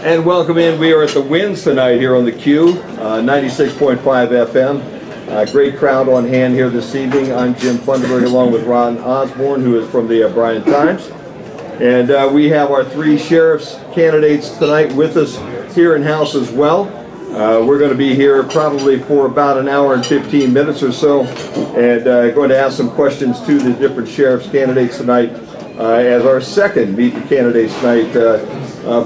And welcome in. We are at the Winds tonight here on the Q, 96.5 FM. Great crowd on hand here this evening. I'm Jim Funderburg along with Ron Osborne, who is from the Bryan Times. And we have our three sheriff's candidates tonight with us here in house as well. We're going to be here probably for about an hour and 15 minutes or so, and going to ask some questions to the different sheriff's candidates tonight as our second Meet the Candidates Night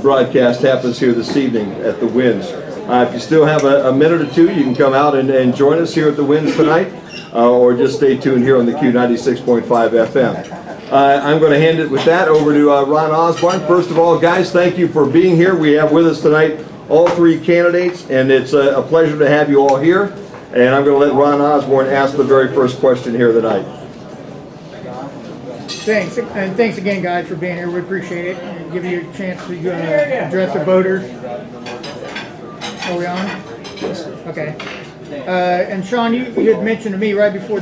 broadcast happens here this evening at the Winds. If you still have a minute or two, you can come out and join us here at the Winds tonight, or just stay tuned here on the Q 96.5 FM. I'm going to hand it with that over to Ron Osborne. First of all, guys, thank you for being here. We have with us tonight all three candidates, and it's a pleasure to have you all here. And I'm going to let Ron Osborne ask the very first question here tonight. Thanks, and thanks again, guys, for being here. We appreciate it, and give you a chance to address the voters. Are we on? Okay. And Sean, you had mentioned to me right before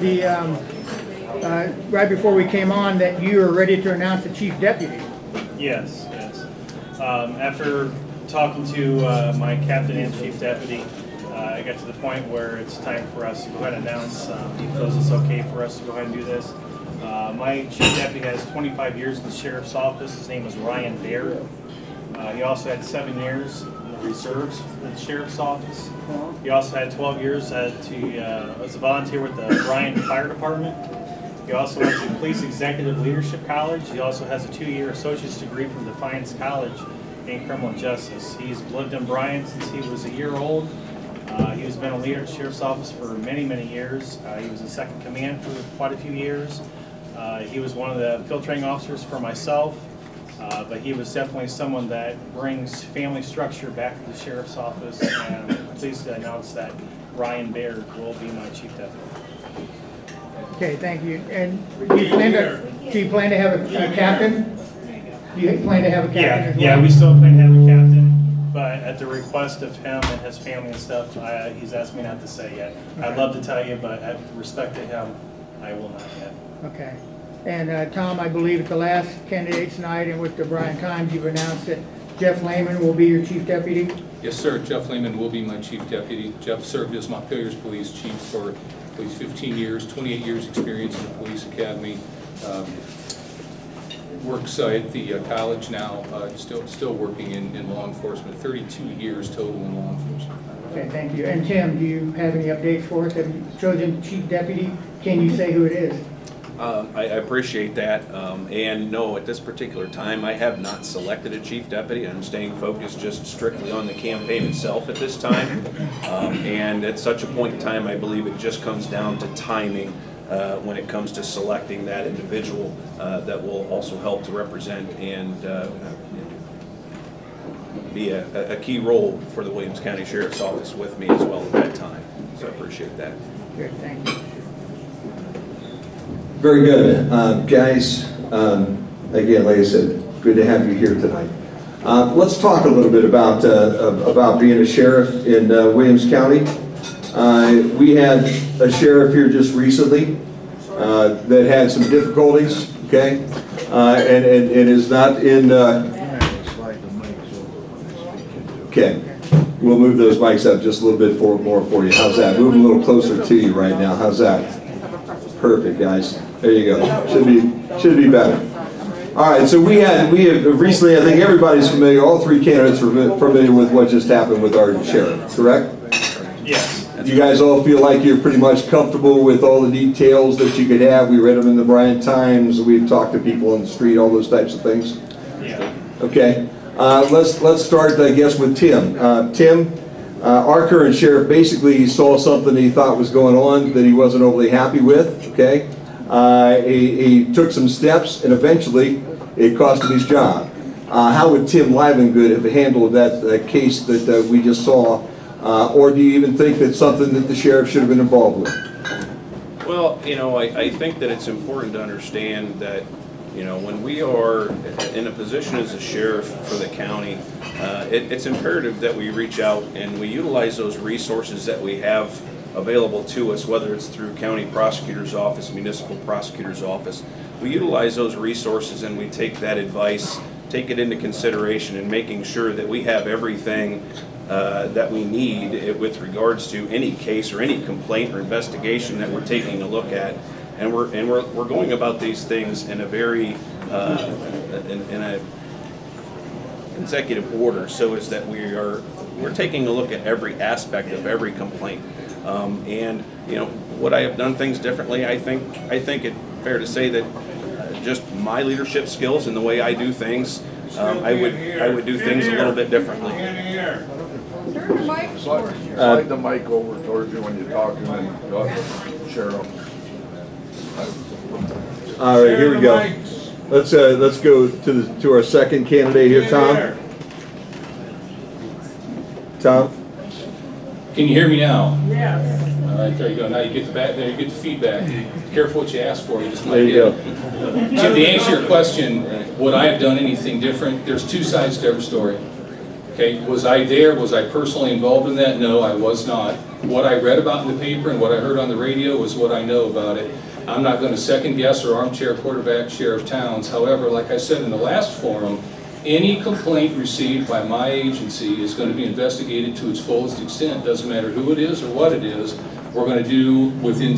we came on that you are ready to announce the chief deputy. Yes. After talking to my captain and chief deputy, I got to the point where it's time for us to go ahead and announce. He feels it's okay for us to go ahead and do this. My chief deputy has 25 years in the sheriff's office. His name is Ryan Baird. He also had 7 years in the reserves in the sheriff's office. He also had 12 years as a volunteer with the Bryan Fire Department. He also went to Police Executive Leadership College. He also has a 2-year associate's degree from Defiance College in criminal justice. He's lived in Bryan since he was a year old. He's been a leader at the sheriff's office for many, many years. He was in second command for quite a few years. He was one of the field training officers for myself, but he was definitely someone that brings family structure back to the sheriff's office, and I'm pleased to announce that Ryan Baird will be my chief deputy. Okay, thank you. And do you plan to have a captain? Do you plan to have a captain as well? Yeah, we still plan to have a captain, but at the request of him and his family and stuff, he's asked me not to say yet. Okay. I'd love to tell you, but out of respect to him, I will not yet. Okay. And Tom, I believe at the last candidates night and with the Bryan Times, you've announced that Jeff Lehman will be your chief deputy? Yes, sir. Jeff Lehman will be my chief deputy. Jeff served as Montpelier's police chief for at least 15 years, 28 years experience in the police academy. Works at the college now, still working in law enforcement, 32 years total in law enforcement. Okay, thank you. And Tim, do you have any updates for us? Have you chosen chief deputy? Can you say who it is? I appreciate that, and no, at this particular time, I have not selected a chief deputy. I'm staying focused just strictly on the campaign itself at this time, and at such a point in time, I believe it just comes down to timing when it comes to selecting that individual that will also help to represent and be a key role for the Williams County Sheriff's Office with me as well at that time. So I appreciate that. Good, thank you. Very good. Guys, again, like I said, good to have you here tonight. Let's talk a little bit about being a sheriff in Williams County. We had a sheriff here just recently that had some difficulties, okay, and is not in, okay, we'll move those mics up just a little bit more for you. How's that? Move a little closer to you right now. How's that? Perfect, guys. There you go. Should be better. All right, so we have recently, I think everybody's familiar, all three candidates are familiar with what just happened with our sheriff, correct? Yes. You guys all feel like you're pretty much comfortable with all the details that you could have. We read them in the Bryan Times. We've talked to people on the street, all those types of things. Yeah. Okay. Let's start, I guess, with Tim. Tim, our current sheriff basically saw something he thought was going on that he wasn't overly happy with. Okay. He took some steps, and eventually it cost him his job. How would Tim Livengood have handled that case that we just saw? Or do you even think that's something that the sheriff should have been involved with? Well, I think that it's important to understand that, when we are in a position as a sheriff for the county, it's imperative that we reach out and we utilize those resources that we have available to us, whether it's through county prosecutor's office, municipal prosecutor's office. We utilize those resources and we take that advice, take it into consideration in making sure that we have everything that we need with regards to any case or any complaint or investigation that we're taking a look at. And we're going about these things in a very in a consecutive order, so is that we're taking a look at every aspect of every complaint. And you know, would I have done things differently? I think it's fair to say that just my leadership skills and the way I do things, I would do things a little bit differently. Slide the mic over towards you when you talk, and then share them. All right, here we go. Let's go to our second candidate here, Tom. Tom? Can you hear me now? Yes. All right, there you go. Now you get the feedback. Be careful what you ask for. You just might There you get it. Jim, to answer your question, would I have done anything different? There's two sides to every story. Okay, was I there? Was I personally involved in that? No, I was not. What I read about in the paper and what I heard on the radio was what I know about it. I'm not going to second guess or armchair quarterback Sheriff Towns. However, like I said in the last forum, any complaint received by my agency is going to be investigated to its fullest extent. Doesn't matter who it is or what it is. We're going to do within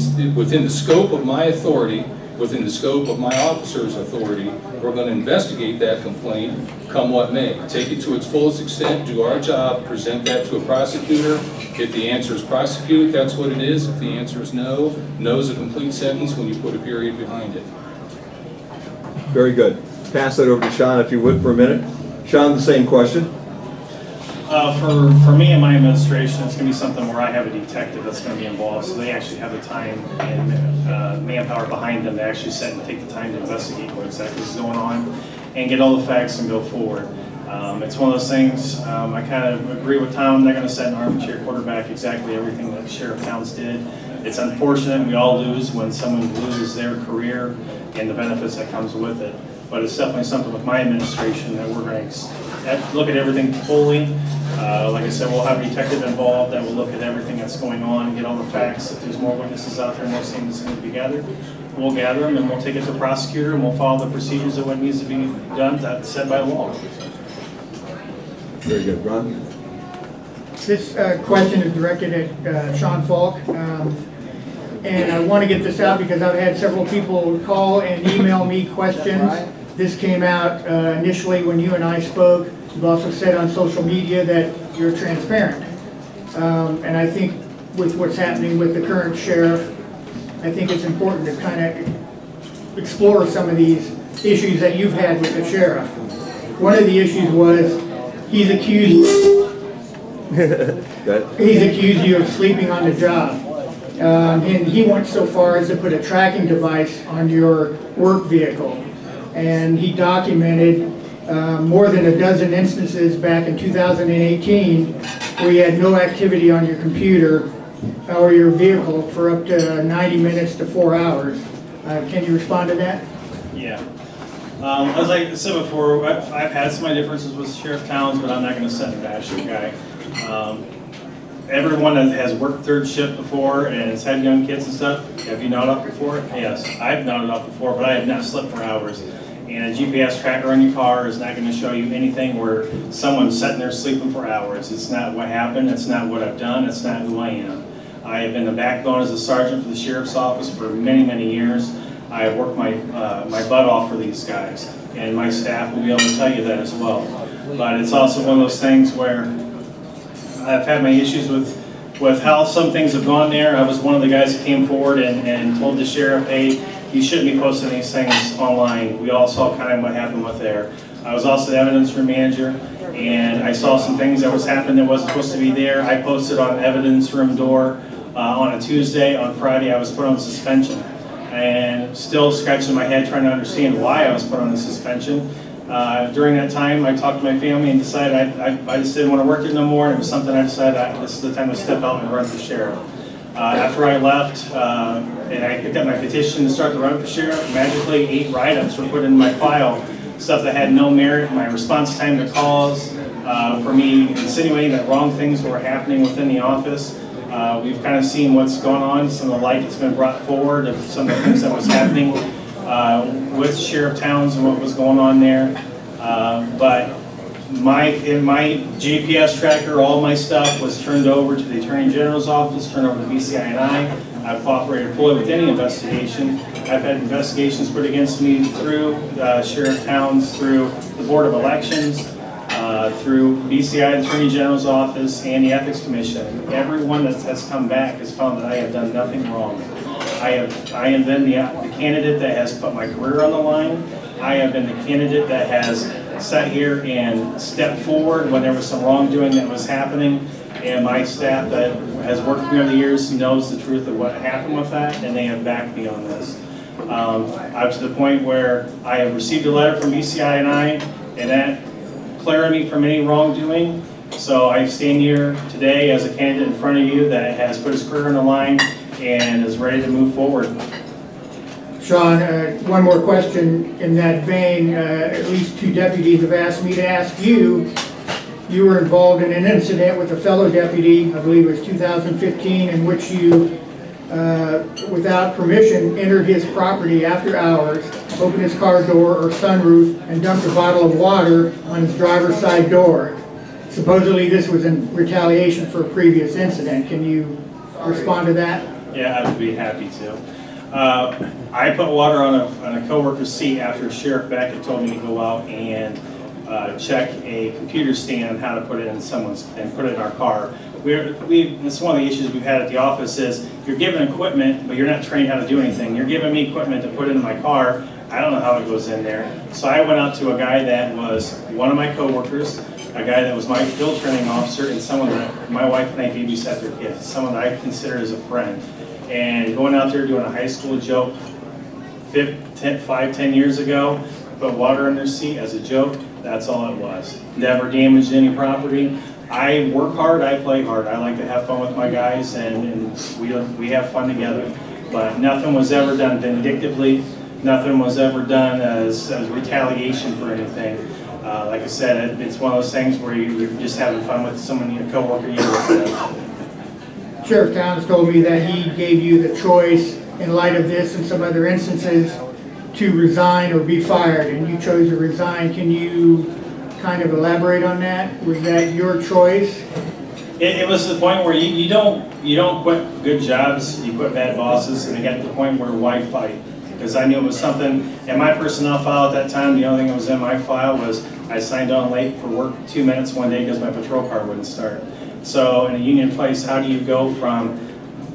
the scope of my authority, within the scope of my officer's authority, we're going to investigate that complaint come what may. Take it to its fullest extent, do our job, present that to a prosecutor. If the answer is prosecute, that's what it is. If the answer is no, no is a complete sentence when you put a period behind it. Very good. Pass that over to Sean, if you would, for a minute. Sean, the same question. For me and my administration, it's going to be something where I have a detective that's going to be involved, so they actually have the time and manpower behind them to actually sit and take the time to investigate what exactly is going on and get all the facts and go forward. It's one of those things, I kind of agree with Tom, they're going to set an armchair quarterback exactly everything that Sheriff Towns did. It's unfortunate, we all lose when someone loses their career and the benefits that comes with it. But it's definitely something with my administration that we're going to look at everything fully. Like I said, we'll have a detective involved that will look at everything that's going on, get all the facts. If there's more witnesses out there and those things need to be gathered, we'll gather them and we'll take it to the prosecutor and we'll follow the procedures of what needs to be done that's set by law. Very good. Ron? This question is directed at Sean Falk. And I want to get this out because I've had several people call and email me questions. This came out initially when you and I spoke. You've also said on social media that you're transparent. And I think with what's happening with the current sheriff, I think it's important to kind of explore some of these issues that you've had with the sheriff. One of the issues was he's accused you of sleeping on the job. And he went so far as to put a tracking device on your work vehicle. And he documented more than a dozen instances back in 2018 where you had no activity on your computer or your vehicle for up to 90 minutes to 4 hours. Can you respond to that? Yeah. As I said before, I've had some of my differences with Sheriff Towns, but I'm not going to set and bash the guy. Everyone that has worked third shift before and has had young kids and stuff, have you nodded off before? Yes, I've nodded off before, but I have not slept for hours. And a GPS tracker on your car is not going to show you anything where someone's sitting there sleeping for hours. It's not what happened. It's not what I've done. It's not who I am. I have been the backbone as a sergeant for the sheriff's office for many, many years. I have worked my butt off for these guys, and my staff will be able to tell you that as well. But it's also one of those things where I've had my issues with how some things have gone there. I was one of the guys that came forward and told the sheriff, hey, you shouldn't be posting these things online. We all saw kind of what happened with there. I was also the evidence room manager, and I saw some things that was happening that wasn't supposed to be there. I posted on evidence room door on a Tuesday. On Friday, I was put on suspension, and still scratching my head trying to understand why I was put on the suspension. During that time, I talked to my family and decided I just didn't want to work it no more, and it was something I decided this is the time to step out and run for sheriff. After I left, and I picked up my petition to start the run for sheriff, magically 8 write-ups were put in my file, stuff that had no merit, my response time to calls, for me insinuating that wrong things were happening within the office. We've kind of seen what's going on, some of the light that's been brought forward of some of the things that was happening with Sheriff Towns and what was going on there. But in my GPS tracker, all my stuff was turned over to the Attorney General's office, turned over to BCI&I. I've cooperated fully with any investigation. I've had investigations put against me through Sheriff Towns, through the Board of Elections, through BCI, the Attorney General's office, and the Ethics Commission. Everyone that has come back has found that I have done nothing wrong. I have been the candidate that has put my career on the line. I have been the candidate that has sat here and stepped forward when there was some wrongdoing that was happening. And my staff that has worked with me over the years knows the truth of what happened with that, and they have backed me on this. Up to the point where I have received a letter from BCI&I, and that cleared me from any wrongdoing. So I stand here today as a candidate in front of you that has put his career on the line and is ready to move forward. Sean, one more question in that vein. At least 2 deputies have asked me to ask you. You were involved in an incident with a fellow deputy, I believe it was 2015, in which you, without permission, entered his property after hours, opened his car door or sunroof, and dumped a bottle of water on his driver's side door. Supposedly this was in retaliation for a previous incident. Can you respond to that? Yeah, I would be happy to. I put water on a coworker's seat after Sheriff Beckett told me to go out and check a computer stand on how to put it in put it in our car. This is one of the issues we've had at the office is you're given equipment, but you're not trained how to do anything. You're giving me equipment to put in my car. I don't know how it goes in there. So I went out to a guy that was one of my coworkers, a guy that was my field training officer, and someone that my wife and I babysat their kids, someone that I consider as a friend. And going out there doing a high school joke 5-10 years ago, put water in their seat as a joke, that's all it was. Never damaged any property. I work hard, I play hard. I like to have fun with my guys, and we have fun together. But nothing was ever done vindictively. Nothing was ever done as retaliation for anything. Like I said, it's one of those things where you're just having fun with someone, a coworker you work with. Sheriff Towns told me that he gave you the choice, in light of this and some other instances, to resign or be fired, and you chose to resign. Can you kind of elaborate on that? Was that your choice? It was the point where you don't quit good jobs, you quit bad bosses, and it got to the point where why fight? Because I knew it was something, in my personnel file at that time, the only thing that was in my file was I signed on late for work 2 minutes one day because my patrol car wouldn't start. So in a union place, how do you go from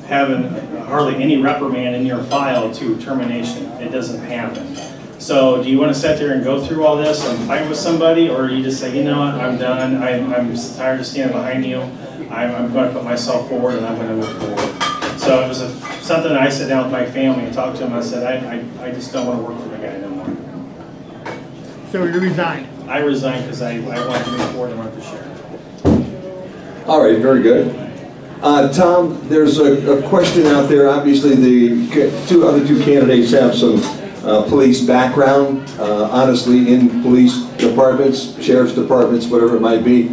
having hardly any reprimand in your file to termination? It doesn't happen. So do you want to sit there and go through all this and fight with somebody, or you just say, you know what, I'm done, I'm tired of standing behind you, I'm going to put myself forward and I'm going to move forward. So it was something I sat down with my family and talked to them. I said, I just don't want to work for the guy no more. So you resigned? I resigned because I wanted to move forward and run for sheriff. All right, very good. Tom, there's a question out there. Obviously, the other two candidates have some police background, honestly, in police departments, sheriff's departments, whatever it might be.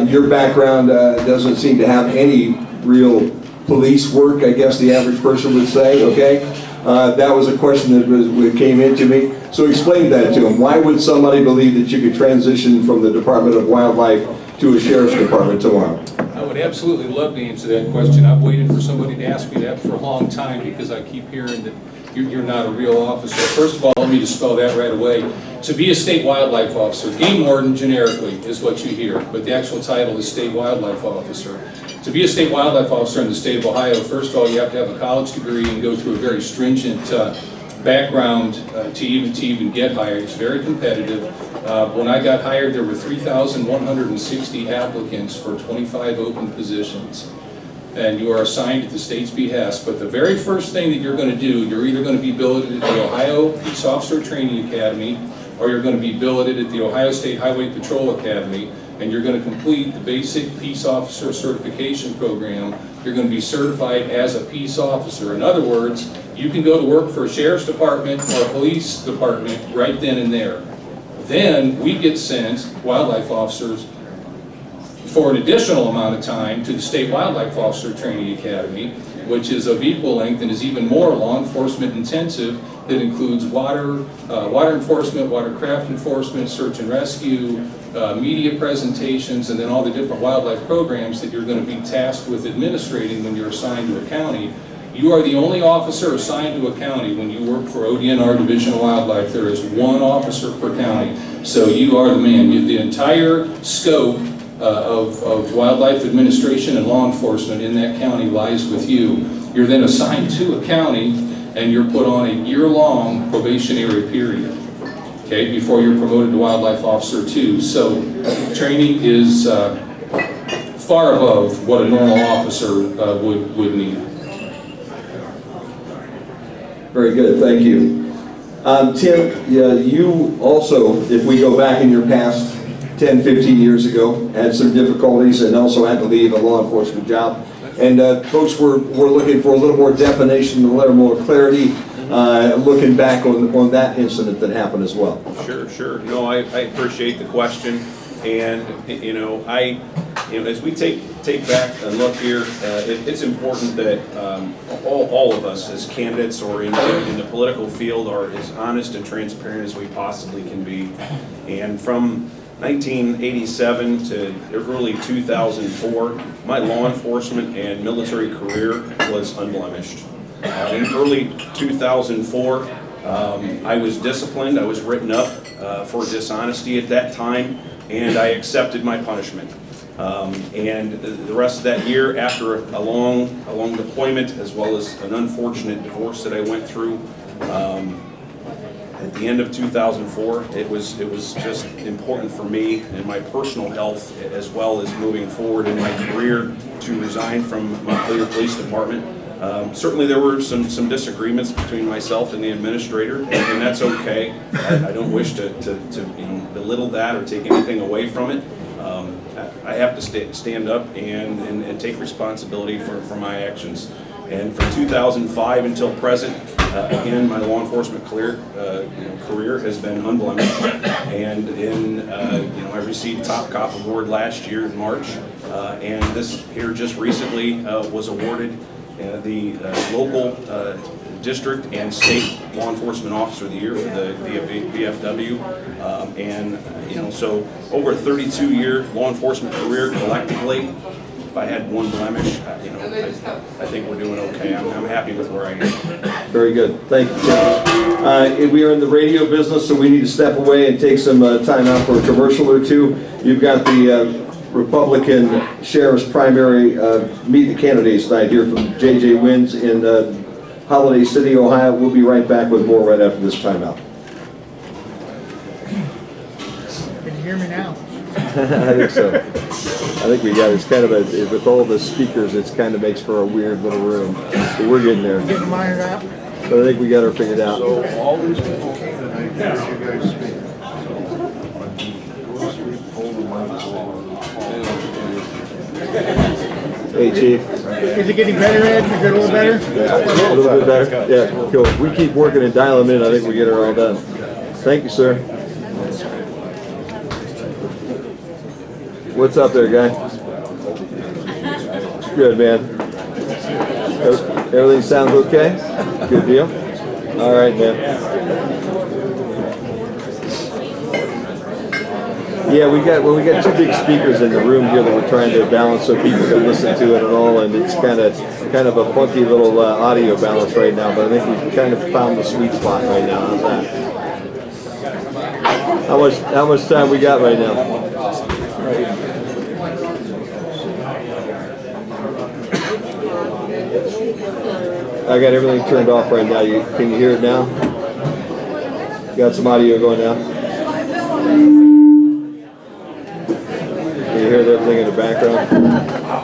Your background doesn't seem to have any real police work, I guess the average person would say, okay? That was a question that came into me. So explain that to him. Why would somebody believe that you could transition from the Department of Wildlife to a sheriff's department tomorrow? I would absolutely love to answer that question. I've waited for somebody to ask me that for a long time because I keep hearing that you're not a real officer. First of all, let me just spell that right away. To be a state wildlife officer, game warden generically is what you hear, but the actual title is state wildlife officer. To be a state wildlife officer in the state of Ohio, first of all, you have to have a college degree and go through a very stringent background to even get hired. It's very competitive. When I got hired, there were 3,160 applicants for 25 open positions. And you are assigned at the state's behest. But the very first thing that you're going to do, you're either going to be billeted at the Ohio Peace Officer Training Academy, or you're going to be billeted at the Ohio State Highway Patrol Academy, and you're going to complete the basic peace officer certification program. You're going to be certified as a peace officer. In other words, you can go to work for a sheriff's department or a police department right then and there. Then we get sent, wildlife officers, for an additional amount of time to the State Wildlife Officer Training Academy, which is of equal length and is even more law enforcement intensive, that includes water enforcement, watercraft enforcement, search and rescue, media presentations, and then all the different wildlife programs that you're going to be tasked with administrating when you're assigned to a county. You are the only officer assigned to a county. When you work for ODNR Division of Wildlife, there is one officer per county. So you are the man. The entire scope of wildlife administration and law enforcement in that county lies with you. You're then assigned to a county and you're put on a year-long probationary period, okay, before you're promoted to Wildlife Officer 2. So training is far above what a normal officer would need. Very good, thank you. Tim, you also, if we go back in your past 10, 15 years ago, had some difficulties and also had to leave a law enforcement job. And folks were looking for a little more definition, a little more clarity, looking back on that incident that happened as well. Sure. No, I appreciate the question. And, as we take back a look here, it's important that all of us as candidates or in the political field are as honest and transparent as we possibly can be. And from 1987 to early 2004, my law enforcement and military career was unblemished. In early 2004, I was disciplined. I was written up for dishonesty at that time, and I accepted my punishment. And the rest of that year, after a long deployment, as well as an unfortunate divorce that I went through, at the end of 2004, it was just important for me and my personal health, as well as moving forward in my career, to resign from Montpelier Police Department. Certainly there were some disagreements between myself and the administrator, and that's okay. I don't wish to belittle that or take anything away from it. I have to stand up and take responsibility for my actions. And from 2005 until present, again, my law enforcement career has been unblemished. And I received Top Cop Award last year in March, and this here just recently was awarded the local district and state law enforcement officer of the year for the VFW. So over a 32-year law enforcement career collectively, if I had one blemish, I think we're doing okay. I'm happy with where I am. Very good. Thank you, Tim. We are in the radio business, so we need to step away and take some time out for a commercial or two. You've got the Republican Sheriff's primary Meet the Candidates tonight here from J.J. Wins in Holiday City, Ohio. We'll be right back with more right after this timeout. Can you hear me now? I think so. I think we got it. It's kind of with all the speakers, it kind of makes for a weird little room. So we're getting there. Getting mine out? But I think we got her figured out. So all these people that I hear you guys speak, go speak, hold the mic forward. Hey, Chief. Is it getting better, Ed? Is it a little better? A little bit better? Yeah, cool. We keep working and dial them in. I think we get her all done. Thank you, sir. What's up there, guy? Good, man. Everything sounds okay? Good deal? All right, man. Yeah, we got two big speakers in the room here that we're trying to balance so people can listen to it and all, and it's kind of a funky little audio balance right now, but I think we've kind of found the sweet spot right now. How's that? How much time we got right now? I got everything turned off right now. Can you hear it now? Got some audio going now? Can you hear that thing in the background?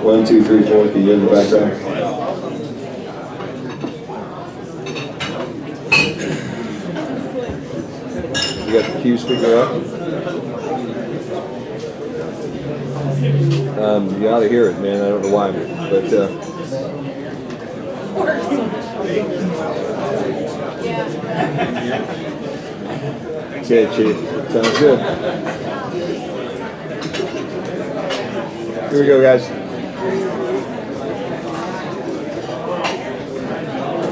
1, 2, 3, 4. Can you hear in the background? You got the Q speaker up? You ought to hear it, man. I don't know why, but okay, Chief. Sounds good. Here we go, guys.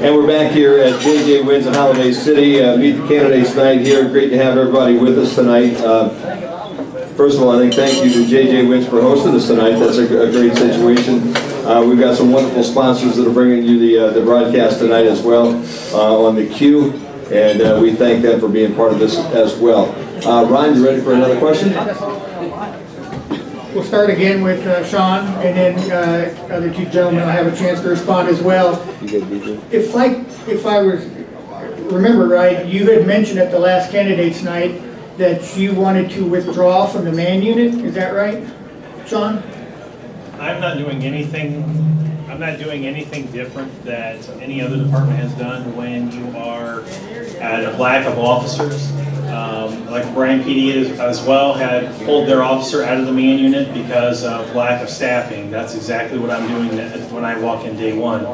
And we're back here at JJ Wins in Holiday City. Meet the candidates night here. Great to have everybody with us tonight. First of all, I think thank you to JJ Wins for hosting us tonight. That's a great situation. We've got some wonderful sponsors that are bringing you the broadcast tonight as well on the Q, and we thank them for being part of this as well. Ron, you ready for another question? We'll start again with Sean, and then other two gentlemen will have a chance to respond as well. If I remember right, you had mentioned at the last candidates night that you wanted to withdraw from the man unit. Is that right, Sean? I'm not doing anything different that any other department has done when you are at a lack of officers. Like Bryan PD as well had pulled their officer out of the man unit because of lack of staffing. That's exactly what I'm doing when I walk in day one.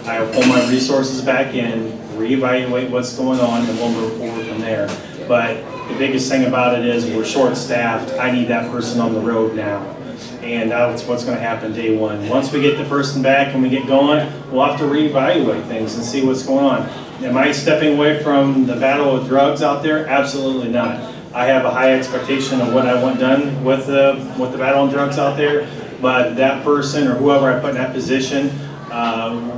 I pull my resources back in, reevaluate what's going on, and we'll move forward from there. But the biggest thing about it is we're short-staffed. I need that person on the road now. And that's what's going to happen day one. Once we get the person back and we get going, we'll have to reevaluate things and see what's going on. Am I stepping away from the battle with drugs out there? Absolutely not. I have a high expectation of what I want done with the battle on drugs out there, but that person or whoever I put in that position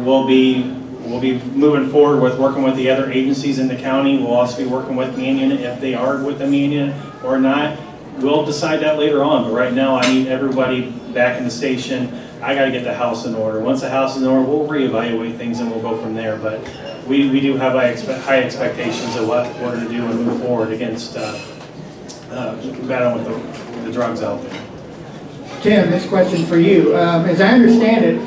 will be moving forward with working with the other agencies in the county. We'll also be working with man unit if they are with the man unit or not. We'll decide that later on, but right now I need everybody back in the station. I got to get the house in order. Once the house is in order, we'll reevaluate things and we'll go from there. But we do have high expectations of what we're going to do and move forward against battling with the drugs out there. Tim, this question for you. As I understand it,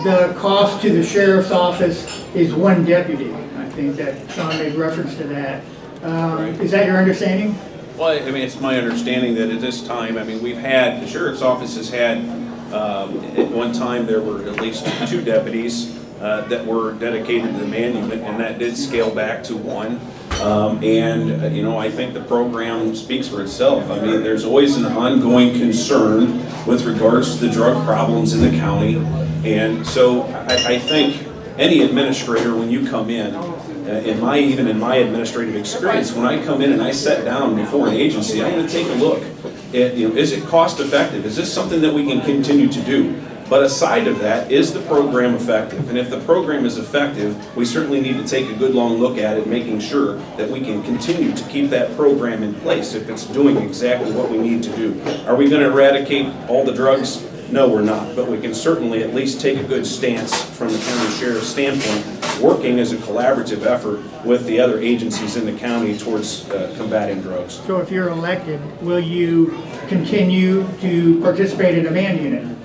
the cost to the sheriff's office is one deputy. I think that Sean made reference to that. Is that your understanding? Well, I mean, it's my understanding that at this time, I mean, the sheriff's office has had, at one time, there were at least 2 deputies that were dedicated to the man unit, and that did scale back to 1. I think the program speaks for itself. I mean, there's always an ongoing concern with regards to the drug problems in the county. And so I think any administrator, when you come in even in my administrative experience, when I come in and I sit down before an agency, I'm going to take a look at, is it cost effective? Is this something that we can continue to do? But aside of that, is the program effective? And if the program is effective, we certainly need to take a good long look at it, making sure that we can continue to keep that program in place if it's doing exactly what we need to do. Are we going to eradicate all the drugs? No, we're not. But we can certainly at least take a good stance from the county sheriff's standpoint, working as a collaborative effort with the other agencies in the county towards combating drugs. So if you're elected, will you continue to participate in a man unit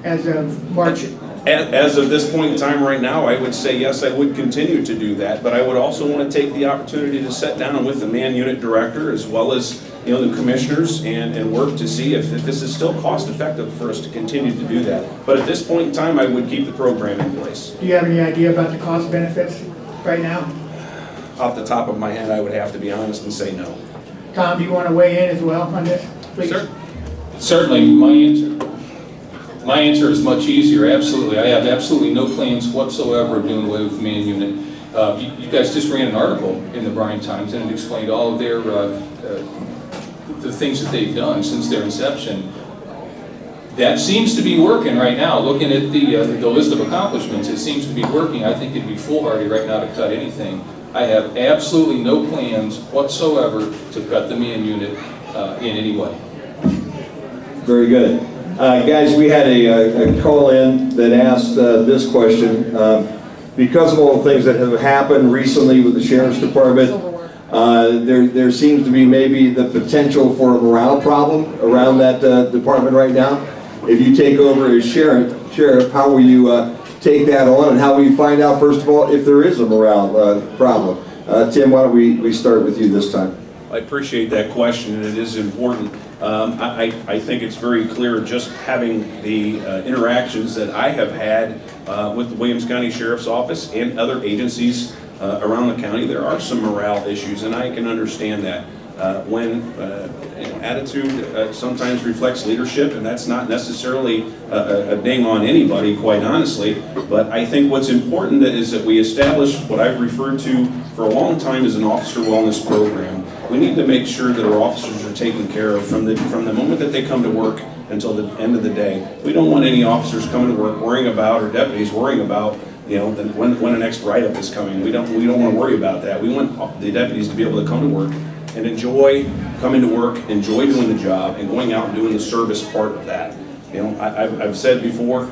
as of March? As of this point in time right now, I would say yes, I would continue to do that, but I would also want to take the opportunity to sit down with the man unit director as well as the commissioners and work to see if this is still cost effective for us to continue to do that. But at this point in time, I would keep the program in place. Do you have any idea about the cost benefits right now? Off the top of my head, I would have to be honest and say no. Tom, do you want to weigh in as well on this, please? Sir? Certainly, my answer is much easier. Absolutely. I have absolutely no plans whatsoever of doing away with the man unit. You guys just ran an article in the Bryan Times and it explained all of their the things that they've done since their inception. That seems to be working right now. Looking at the list of accomplishments, it seems to be working. I think it'd be foolhardy right now to cut anything. I have absolutely no plans whatsoever to cut the man unit in any way. Very good. Guys, we had a call in that asked this question. Because of all the things that have happened recently with the Sheriff's Department, there seems to be maybe the potential for a morale problem around that department right now. If you take over as sheriff, how will you take that on, and how will you find out, first of all, if there is a morale problem? Tim, why don't we start with you this time? I appreciate that question, and it is important. I think it's very clear just having the interactions that I have had with the Williams County Sheriff's Office and other agencies around the county. There are some morale issues, and I can understand that. attitude sometimes reflects leadership, and that's not necessarily a ding on anybody, quite honestly. But I think what's important is that we establish what I've referred to for a long time as an officer wellness program. We need to make sure that our officers are taken care of from the moment that they come to work until the end of the day. We don't want any officers coming to work worrying about, or deputies worrying about, when the next write-up is coming. We don't want to worry about that. We want the deputies to be able to come to work and enjoy coming to work, enjoy doing the job, and going out and doing the service part of that. I've said before,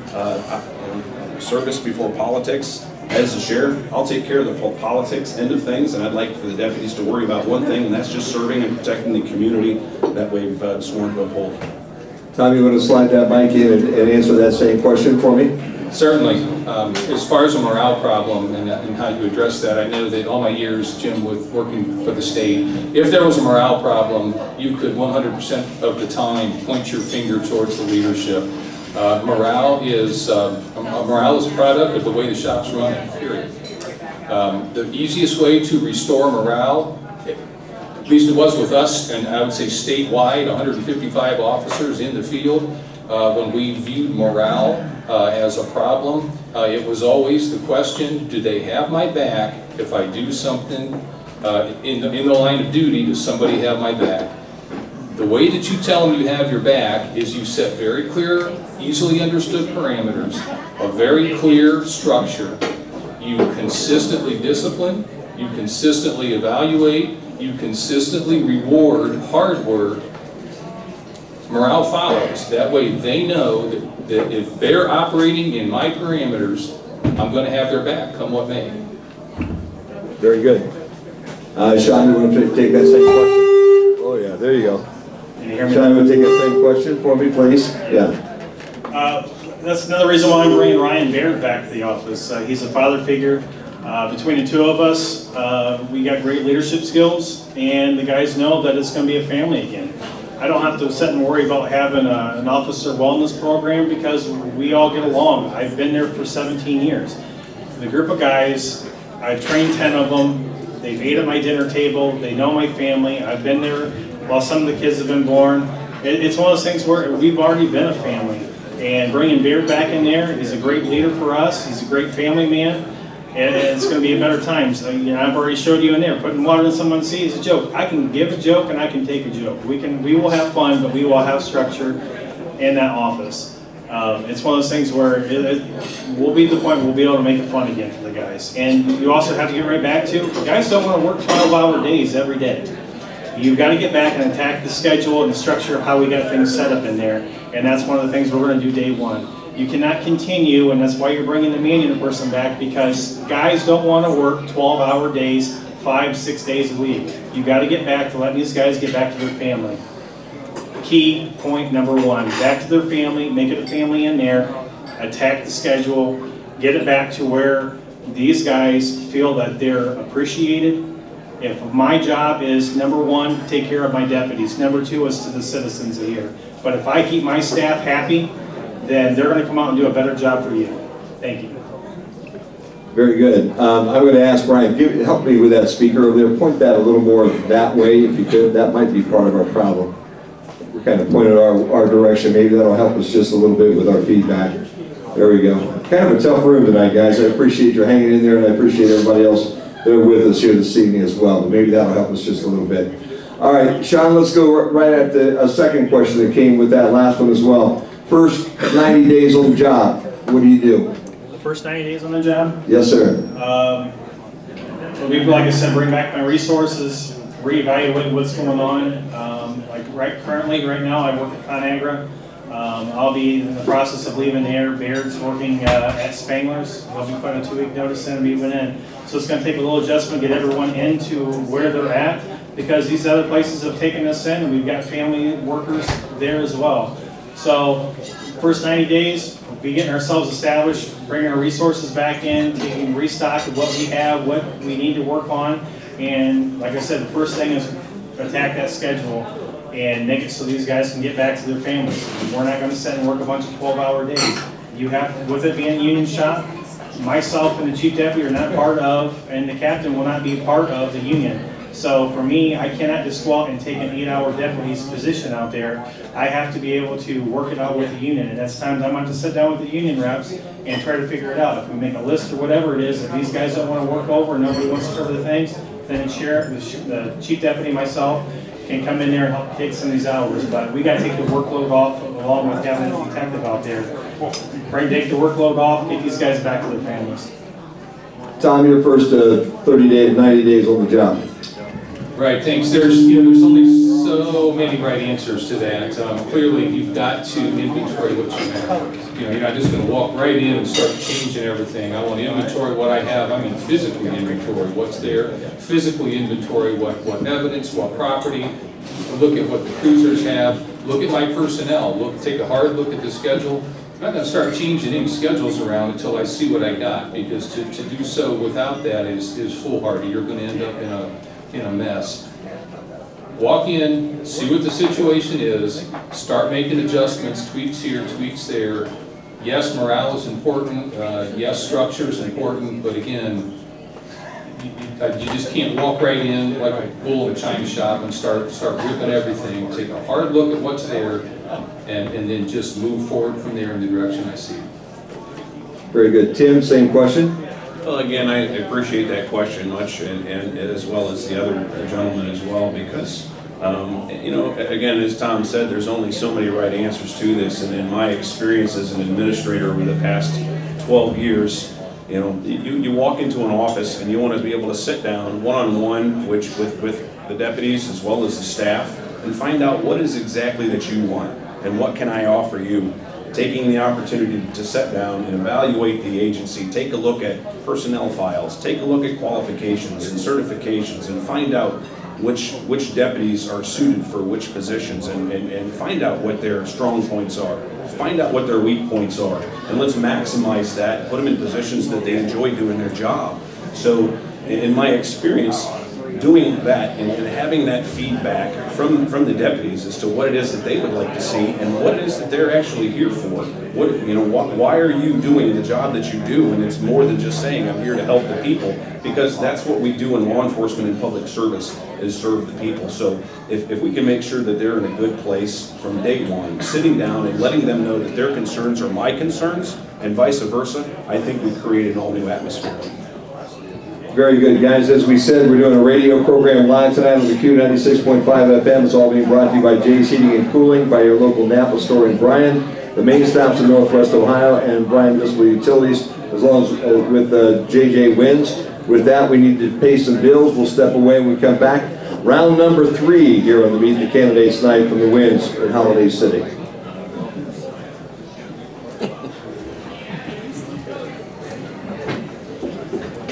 service before politics. As a sheriff, I'll take care of the politics end of things, and I'd like for the deputies to worry about one thing, and that's just serving and protecting the community that we've sworn to uphold. Tom, you want to slide that mic in and answer that same question for me? Certainly. As far as a morale problem and how you address that, I know that all my years, Jim, with working for the state, if there was a morale problem, you could 100% of the time point your finger towards the leadership. Morale is a product of the way the shop's run, period. The easiest way to restore morale, at least it was with us, and I would say statewide, 155 officers in the field, when we viewed morale as a problem, it was always the question, do they have my back if I do something in the line of duty? Does somebody have my back? The way that you tell them you have your back is you set very clear, easily understood parameters, a very clear structure. You consistently discipline, you consistently evaluate, you consistently reward hard work. Morale follows. That way they know that if they're operating in my parameters, I'm going to have their back, come what may. Very good. Sean, you want to take that same question? Oh yeah, there you go. Can you hear me? Sean, you want to take that same question for me, please? Yeah. That's another reason why I'm bringing Ryan Baird back to the office. He's a father figure. Between the two of us, we got great leadership skills, and the guys know that it's going to be a family again. I don't have to sit and worry about having an officer wellness program because we all get along. I've been there for 17 years. The group of guys, I've trained 10 of them. They've ate at my dinner table. They know my family. I've been there while some of the kids have been born. It's one of those things where we've already been a family. And bringing Beard back in there, he's a great leader for us. He's a great family man. And it's going to be a better time. So, I've already showed you in there. Putting water in someone's sea is a joke. I can give a joke and I can take a joke. We will have fun, but we will have structure in that office. It's one of those things where we'll be at the point where we'll be able to make it fun again for the guys. And you also have to get right back to, guys don't want to work 12-hour days every day. You've got to get back and attack the schedule and the structure of how we got things set up in there. And that's one of the things we're going to do day one. You cannot continue, and that's why you're bringing the man-unit person back, because guys don't want to work 12-hour days, 5-6 days a week. You've got to get back to letting these guys get back to their family. Key point number one, back to their family, make it a family in there, attack the schedule, get it back to where these guys feel that they're appreciated. If my job is, number one, take care of my deputies, number two is to the citizens of here. But if I keep my staff happy, then they're going to come out and do a better job for you. Thank you. Very good. I'm going to ask Brian, help me with that speaker over there. Point that a little more that way, if you could. That might be part of our problem. We're kind of pointed our direction. Maybe that'll help us just a little bit with our feedback. There we go. Kind of a tough room tonight, guys. I appreciate your hanging in there, and I appreciate everybody else that are with us here this evening as well. But maybe that'll help us just a little bit. All right, Sean, let's go right at a second question that came with that last one as well. First 90 days on the job, what do you do? The first 90 days on the job? Yes, sir. So we, like I said, bring back my resources, reevaluate what's going on. Currently, right now, I work at ConAgra. I'll be in the process of leaving there. Baird's working at Spangler's. They'll be putting a 2-week notice in and moving in. So it's going to take a little adjustment, get everyone into where they're at, because these other places have taken us in, and we've got family workers there as well. So first 90 days, we'll be getting ourselves established, bringing our resources back in, taking restock of what we have, what we need to work on. And like I said, the first thing is attack that schedule and make it so these guys can get back to their families. We're not going to sit and work a bunch of 12-hour days. You have, with it being a union shop, myself and the chief deputy are not part of, and the captain will not be part of the union. So for me, I cannot just go out and take an 8-hour deputy's position out there. I have to be able to work it out with the union, and that's times I'm going to have to sit down with the union reps and try to figure it out. If we make a list or whatever it is, if these guys don't want to work over, nobody wants to cover the things, then the sheriff, the chief deputy, myself, can come in there and help take some of these hours. But we got to take the workload off along with having a detective out there. Take the workload off, get these guys back to their families. Tom, your first 30 days, 90 days on the job. Right, thanks. There's only so many right answers to that. Clearly, you've got to inventory what you have. You're not just going to walk right in and start changing everything. I want to inventory what I have. I mean, physically inventory what's there. Physically inventory what evidence, what property. Look at what the cruisers have. Look at my personnel. Take a hard look at the schedule. I'm not going to start changing any schedules around until I see what I got, because to do so without that is foolhardy. You're going to end up in a mess. Walk in, see what the situation is, start making adjustments, tweaks here, tweaks there. Yes, morale is important. Yes, structure is important, but again, you just can't walk right in like a bull in a china shop and start ripping everything. Take a hard look at what's there, and then just move forward from there in the direction I see. Very good. Tim, same question. Well, again, I appreciate that question much, and as well as the other gentleman as well, because, again, as Tom said, there's only so many right answers to this, and in my experience as an administrator over the past 12 years, you walk into an office and you want to be able to sit down one-on-one with the deputies as well as the staff and find out what is exactly that you want and what can I offer you. Taking the opportunity to sit down and evaluate the agency, take a look at personnel files, take a look at qualifications and certifications, and find out which deputies are suited for which positions, and find out what their strong points are, find out what their weak points are, and let's maximize that, put them in positions that they enjoy doing their job. So in my experience, doing that and having that feedback from the deputies as to what it is that they would like to see and what it is that they're actually here for. Why are you doing the job that you do? And it's more than just saying I'm here to help the people, because that's what we do in law enforcement and public service, is serve the people. So if we can make sure that they're in a good place from day one, sitting down and letting them know that their concerns are my concerns and vice versa, I think we create an all new atmosphere. Very good, guys. As we said, we're doing a radio program live tonight on the Q 96.5 FM. It's all being brought to you by Jay's Heating and Cooling, by your local Napa store in Bryan, the main stops in Northwest Ohio, and Bryan Municipal Utilities, as well as with JJ Winds. With that, we need to pay some bills. We'll step away when we come back. Round number 3 here on the Meet the Candidates night from the Winds in Holiday City.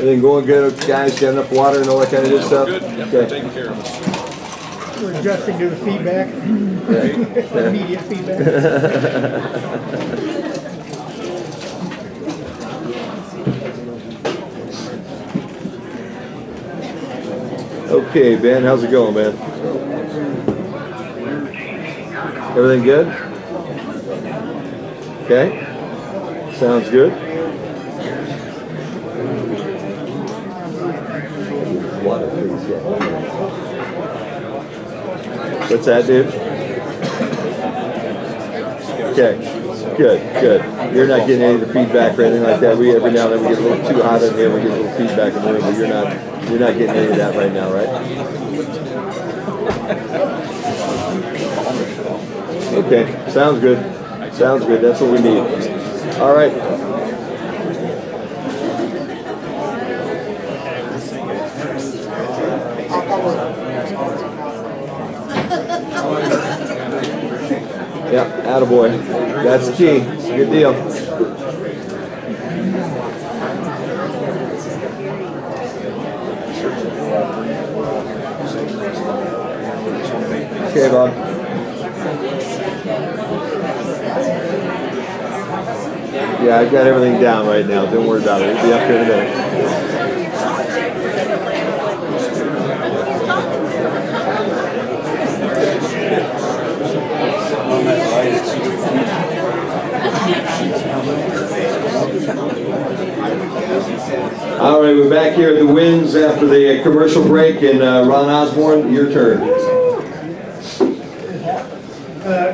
Everything going good, guys? Got enough water and all that kind of good stuff? Good. Yep, Okay. taking care of us. We're adjusting to the feedback, immediate feedback. Okay, Ben, how's it going, man? Everything good? Okay. Sounds good. Water, please, yeah. What's that, dude? Okay, good. You're not getting any of the feedback or anything like that. We every now and then we get a little too hot in here, we get a little feedback in the room, but you're not getting any of that right now, right? Okay, sounds good. Sounds good. That's what we need. All right. Yeah, attaboy. That's the key. Good deal. Okay, Bob. Yeah, I've got everything down right now. Don't worry about it. We'll be up here in a minute. All right, we're back here at the Winds happens after the commercial break. And Ron Osborne, your turn.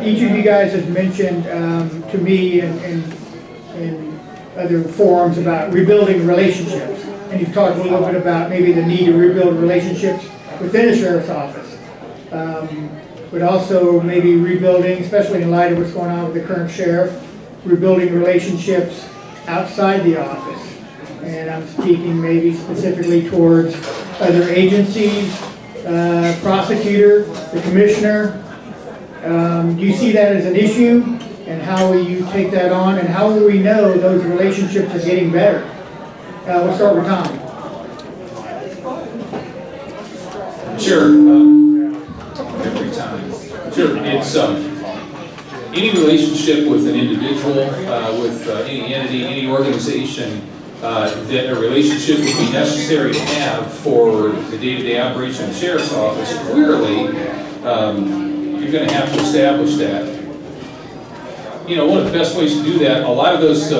Each of you guys has mentioned to me in other forums about rebuilding relationships. And you've talked a little bit about maybe the need to rebuild relationships within the sheriff's office. But also maybe rebuilding, especially in light of what's going on with the current sheriff, rebuilding relationships outside the office. And I'm speaking maybe specifically towards other agencies, prosecutor, the commissioner. Do you see that as an issue? And how will you take that on? And how will we know those relationships are getting better? We'll start with Tom. Sure. Every time. Sure. It's any relationship with an individual, with any entity, any organization, that a relationship would be necessary to have for the day-to-day operation of the sheriff's office. Clearly, you're going to have to establish that. You know, one of the best ways to do that, a lot of those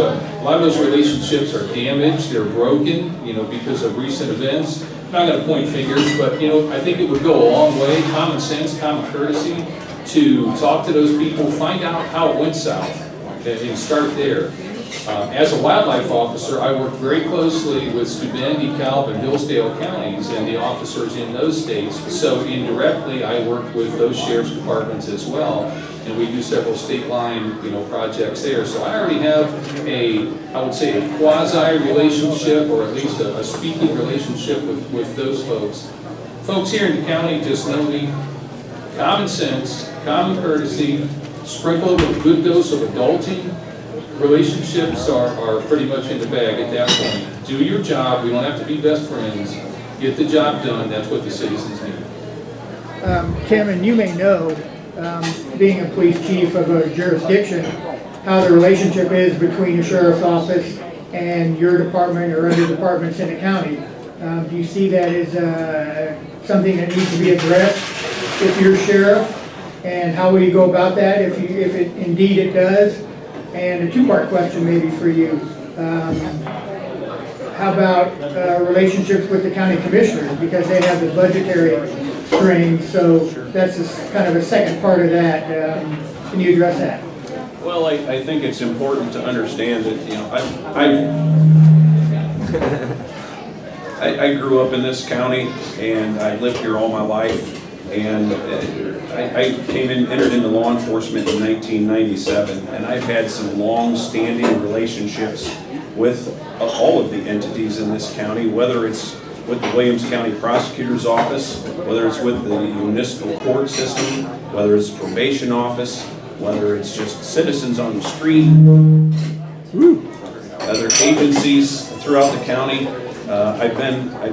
relationships are damaged, they're broken, you know, because of recent events. I'm not going to point fingers, but, you know, I think it would go a long way, common sense, common courtesy, to talk to those people, find out how it went south, and start there. As a wildlife officer, I work very closely with Steuben, DeKalb, and Hillsdale counties and the officers in those states. So indirectly, I work with those sheriff's departments as well, and we do several state line, you know, projects there. So I already have I would say a quasi relationship, or at least a speaking relationship with those folks. Folks here in the county just know me. Common sense, common courtesy, sprinkled with a good dose of adulting. Relationships are pretty much in the bag at that point. Do your job. We don't have to be best friends. Get the job done. That's what the citizens need. Tim, and you may know, being a police chief of a jurisdiction, how the relationship is between the sheriff's office and your department or other departments in the county. Do you see that as something that needs to be addressed with your sheriff? And how will you go about that if it indeed it does? And a two-part question maybe for you. How about relationships with the county commissioners, because they have the budgetary strings, so that's kind of a second part of that. Can you address that? Well, I think it's important to understand that, you know, I grew up in this county and I lived here all my life, and I entered into law enforcement in 1997, and I've had some long-standing relationships with all of the entities in this county, whether it's with the Williams County Prosecutor's Office, whether it's with the municipal court system, whether it's probation office, whether it's just citizens on the street, other agencies throughout the county. I've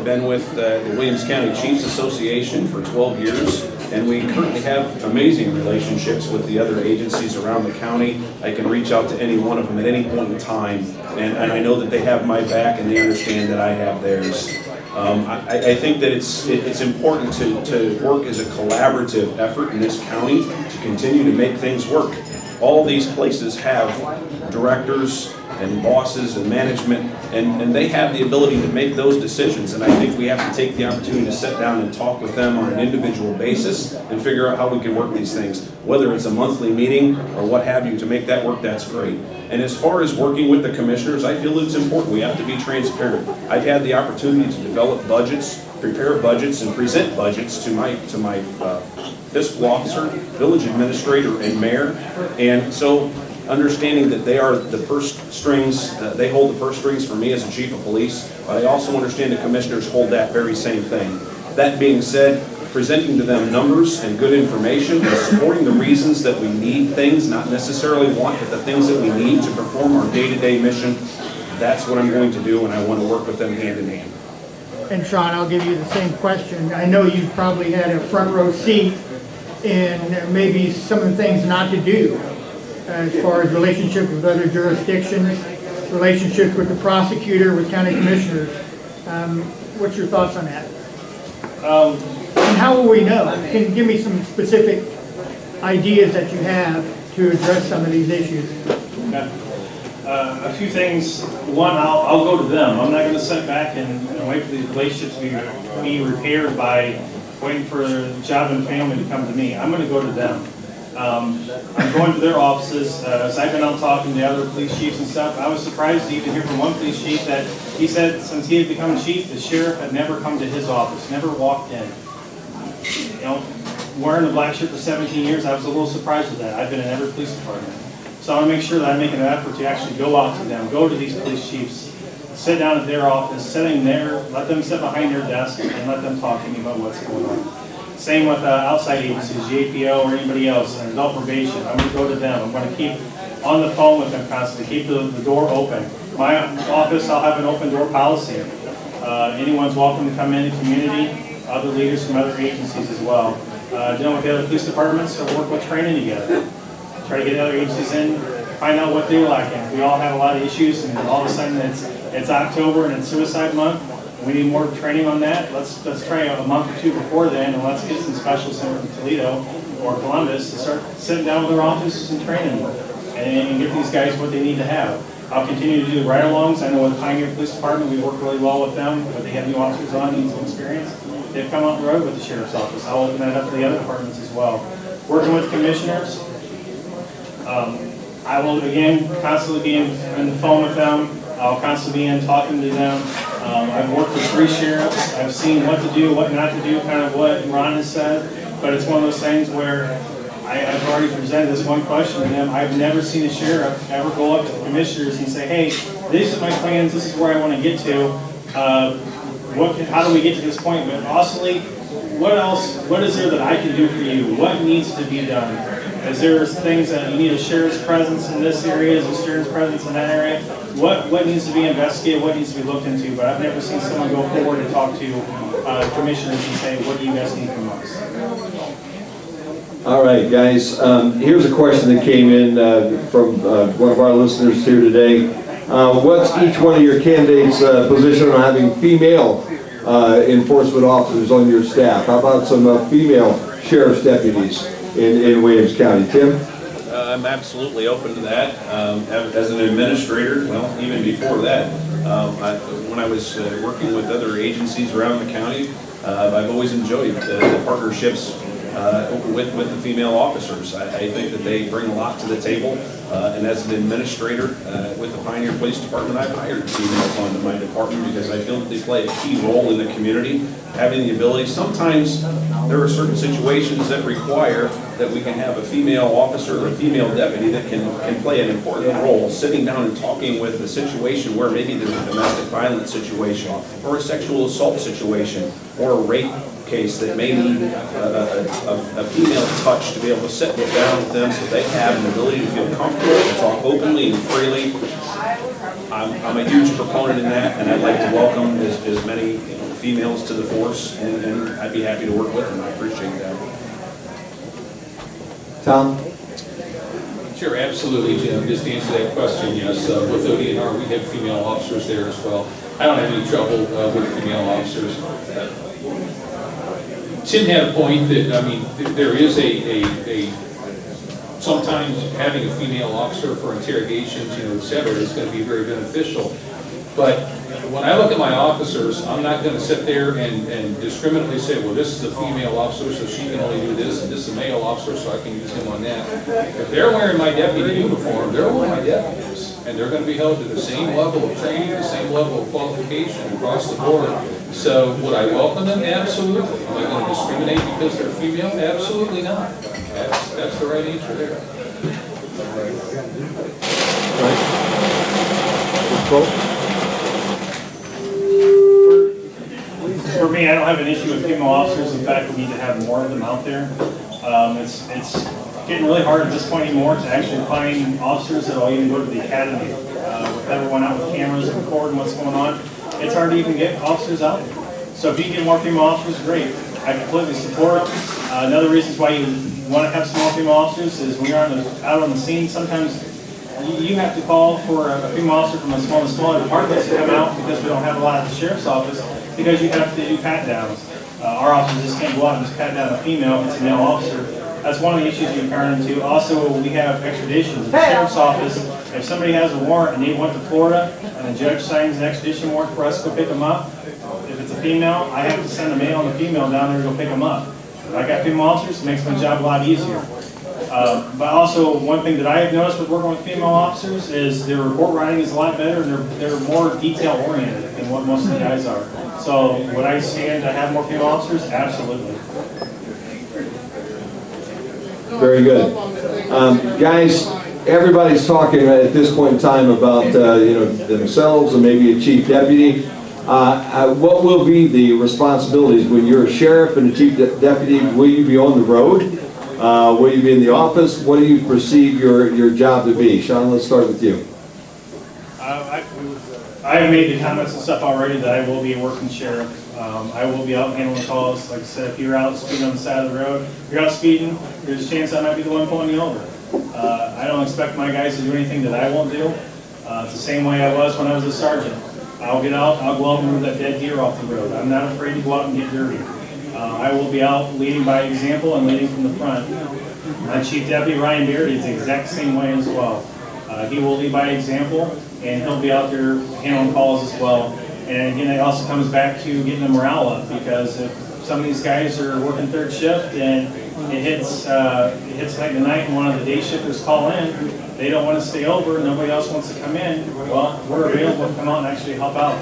been with the Williams County Chiefs Association for 12 years, and we currently have amazing relationships with the other agencies around the county. I can reach out to any one of them at any point in time, and I know that they have my back and they understand that I have theirs. I think that it's important to work as a collaborative effort in this county to continue to make things work. All these places have directors and bosses and management, and they have the ability to make those decisions, and I think we have to take the opportunity to sit down and talk with them on an individual basis and figure out how we can work these things. Whether it's a monthly meeting or what have you to make that work, that's great. And as far as working with the commissioners, I feel it's important. We have to be transparent. I've had the opportunity to develop budgets, prepare budgets, and present budgets to my fiscal officer, village administrator, and mayor, and so understanding that they are the purse strings, they hold the purse strings for me as a chief of police, but I also understand the commissioners hold that very same thing. That being said, presenting to them numbers and good information and supporting the reasons that we need things, not necessarily want, but the things that we need to perform our day-to-day mission, that's what I'm going to do, and I want to work with them hand in hand. And Sean, I'll give you the same question. I know you probably had a front row seat in maybe some of the things not to do, as far as relationships with other jurisdictions, relationships with the prosecutor, with county commissioners. What's your thoughts on that? And how will we know? Can you give me some specific ideas that you have to address some of these issues? A few things. One, I'll go to them. I'm not going to sit back and wait for these relationships to be repaired by waiting for job and family to come to me. I'm going to go to them. I'm going to their offices. As I've been out talking to other police chiefs and stuff, I was surprised to even hear from one police chief that he said since he had become chief, the sheriff had never come to his office, never walked in. You know, wearing the black shirt for 17 years, I was a little surprised with that. I've been in every police department. So I want to make sure that I'm making an effort to actually go out to them, go to these police chiefs, sit down at their office, sitting there, let them sit behind their desk and let them talk to me about what's going on. Same with outside agencies, JPO or anybody else, and adult probation. I'm going to go to them. I'm going to keep on the phone with them constantly, keep the door open. My office, I'll have an open door policy. Anyone's welcome to come in the community, other leaders from other agencies as well. Dealing with the other police departments or work with training together. Try to get other agencies in, find out what they're lacking. We all have a lot of issues, and all of a sudden it's October and it's suicide month. We need more training on that. Let's try a month or two before then, and let's get some specialists in from Toledo or Columbus to start sitting down with their offices and training them and get these guys what they need to have. I'll continue to do ride-alongs. I know with Pioneer Police Department, we work really well with them, but they have new officers on, need some experience. They've come out the road with the sheriff's office. I'll open that up to the other departments as well. Working with commissioners. I will, again, constantly be in the phone with them. I'll constantly be in talking to them. I've worked with 3 sheriffs. I've seen what to do, what not to do, kind of what Ron has said. But it's one of those things where I've already presented this one question to them. I've never seen a sheriff ever go up to the commissioners and say, hey, these are my plans, this is where I want to get to. How do we get to this point? But also, what is there that I can do for you? What needs to be done? Is there things that you need a sheriff's presence in this area? Is a sheriff's presence in that area? What needs to be investigated? What needs to be looked into? But I've never seen someone go forward and talk to commissioners and say, what do you guys need from us? All right, guys, here's a question that came in from one of our listeners here today. What's each one of your candidates' position on having female enforcement officers on your staff? How about some female sheriff's deputies in Williams County? Tim? I'm absolutely open to that. As an administrator, well, even before that, when I was working with other agencies around the county, I've always enjoyed the partnerships with the female officers. I think that they bring a lot to the table, and as an administrator with the Pioneer Police Department, I've hired females onto my department because I feel that they play a key role in the community, having the ability. Sometimes there are certain situations that require that we can have a female officer or a female deputy that can play an important role, sitting down and talking with a situation where maybe there's a domestic violence situation or a sexual assault situation or a rape case that may need a female touch to be able to sit down with them so they have an ability to feel comfortable and talk openly and freely. I'm a huge proponent in that, and I'd like to welcome as many females to the force, and I'd be happy to work with them. I appreciate that. Tom? Sure, absolutely, Jim. Just to answer that question, yes, with ODNR, we have female officers there as well. I don't have any trouble with female officers. Tim had a point that, I mean, there is sometimes having a female officer for interrogations, et cetera, is going to be very beneficial. But when I look at my officers, I'm not going to sit there and discriminately say, well, this is a female officer, so she can only do this, and this is a male officer, so I can use him on that. If they're wearing my deputy uniform, they're one of my deputies, and they're going to be held to the same level of training, the same level of qualification across the board. So would I welcome them? Absolutely. Am I going to discriminate because they're female? Absolutely not. That's the right answer there. For me, I don't have an issue with female officers. In fact, we need to have more of them out there. It's getting really hard at this point anymore to actually find officers that will even go to the academy. With everyone out with cameras and recording what's going on, it's hard to even get officers out there. So if you can get more female officers, great. I completely support it. Another reason why you want to have some more female officers is when you're out on the scene, sometimes you have to call for a female officer from a smaller department to come out because we don't have a lot at the sheriff's office, because you have to do pat downs. Our officers just can't go out and just pat down a female if it's a male officer. that's one of the issues you run into. Also, we have extraditions. In the sheriff's office, if somebody has a warrant and they went to Florida and the judge signs an extradition warrant for us to go pick them up, if it's a female, I have to send a male and a female down there to go pick them up. If I got female officers, it makes my job a lot easier. But also, one thing that I have noticed with working with female officers is their report writing is a lot better and they're more detail oriented than what most of the guys are. So would I stand to have more female officers? Absolutely. Very good. Guys, everybody's talking at this point in time about themselves and maybe a chief deputy. What will be the responsibilities when you're a sheriff and a chief deputy? Will you be on the road? Will you be in the office? What do you perceive your job to be? Sean, let's start with you. I have made the comments and stuff already that I will be a working sheriff. I will be out handling calls. Like I said, if you're out speeding on the side of the road, if you're out speeding, there's a chance I might be the one pulling you over. I don't expect my guys to do anything that I won't do. It's the same way I was when I was a sergeant. I'll get out, I'll go out and move that dead deer off the road. I'm not afraid to go out and get dirty. I will be out leading by example and leading from the front. My chief deputy, Ryan Beard, is the exact same way as well. He will lead by example, and he'll be out there handling calls as well. And again, it also comes back to getting the morale up, because if some of these guys are working third shift and it hits like the night and one of the day shifters call in, they don't want to stay over, nobody else wants to come in, well, we're available to come out and actually help out.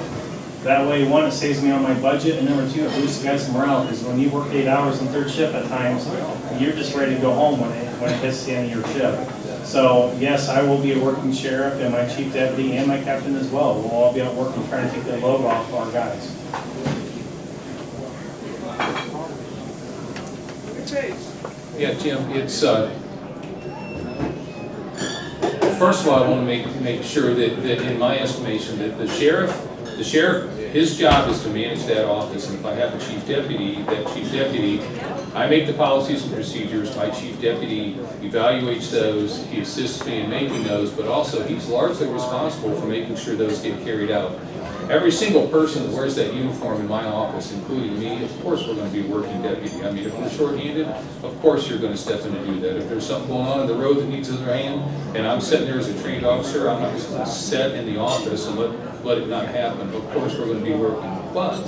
That way, one, it saves me on my budget, and number two, it boosts the guys' morale, because when you work 8 hours in third shift at times, you're just ready to go home when it hits the end of your shift. So, yes, I will be a working sheriff, and my chief deputy and my captain as well. We'll all be out working, trying to take that load off our guys. Yeah, Jim, it's, first of all, I want to make sure that in my estimation, that the sheriff, his job is to manage that office, and if I have a chief deputy, I make the policies and procedures, my chief deputy evaluates those, he assists me in making those, but also he's largely responsible for making sure those get carried out. Every single person that wears that uniform in my office, including me, of course we're going to be working deputy. I mean, if we're shorthanded, of course you're going to step in and do that. If there's something going on in the road that needs a hand, and I'm sitting there as a trained officer, I'm not just going to sit in the office and let it not happen. Of course we're going to be working. But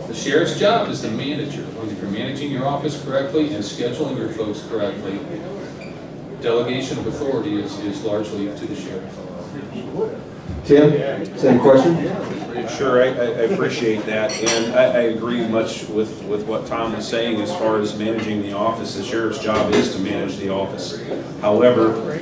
the sheriff's job is the manager. If you're managing your office correctly and scheduling your folks correctly, delegation of authority is largely to the sheriff. Tim, same question? Sure, I appreciate that, and I agree much with what Tom was saying as far as managing the office. The sheriff's job is to manage the office. However,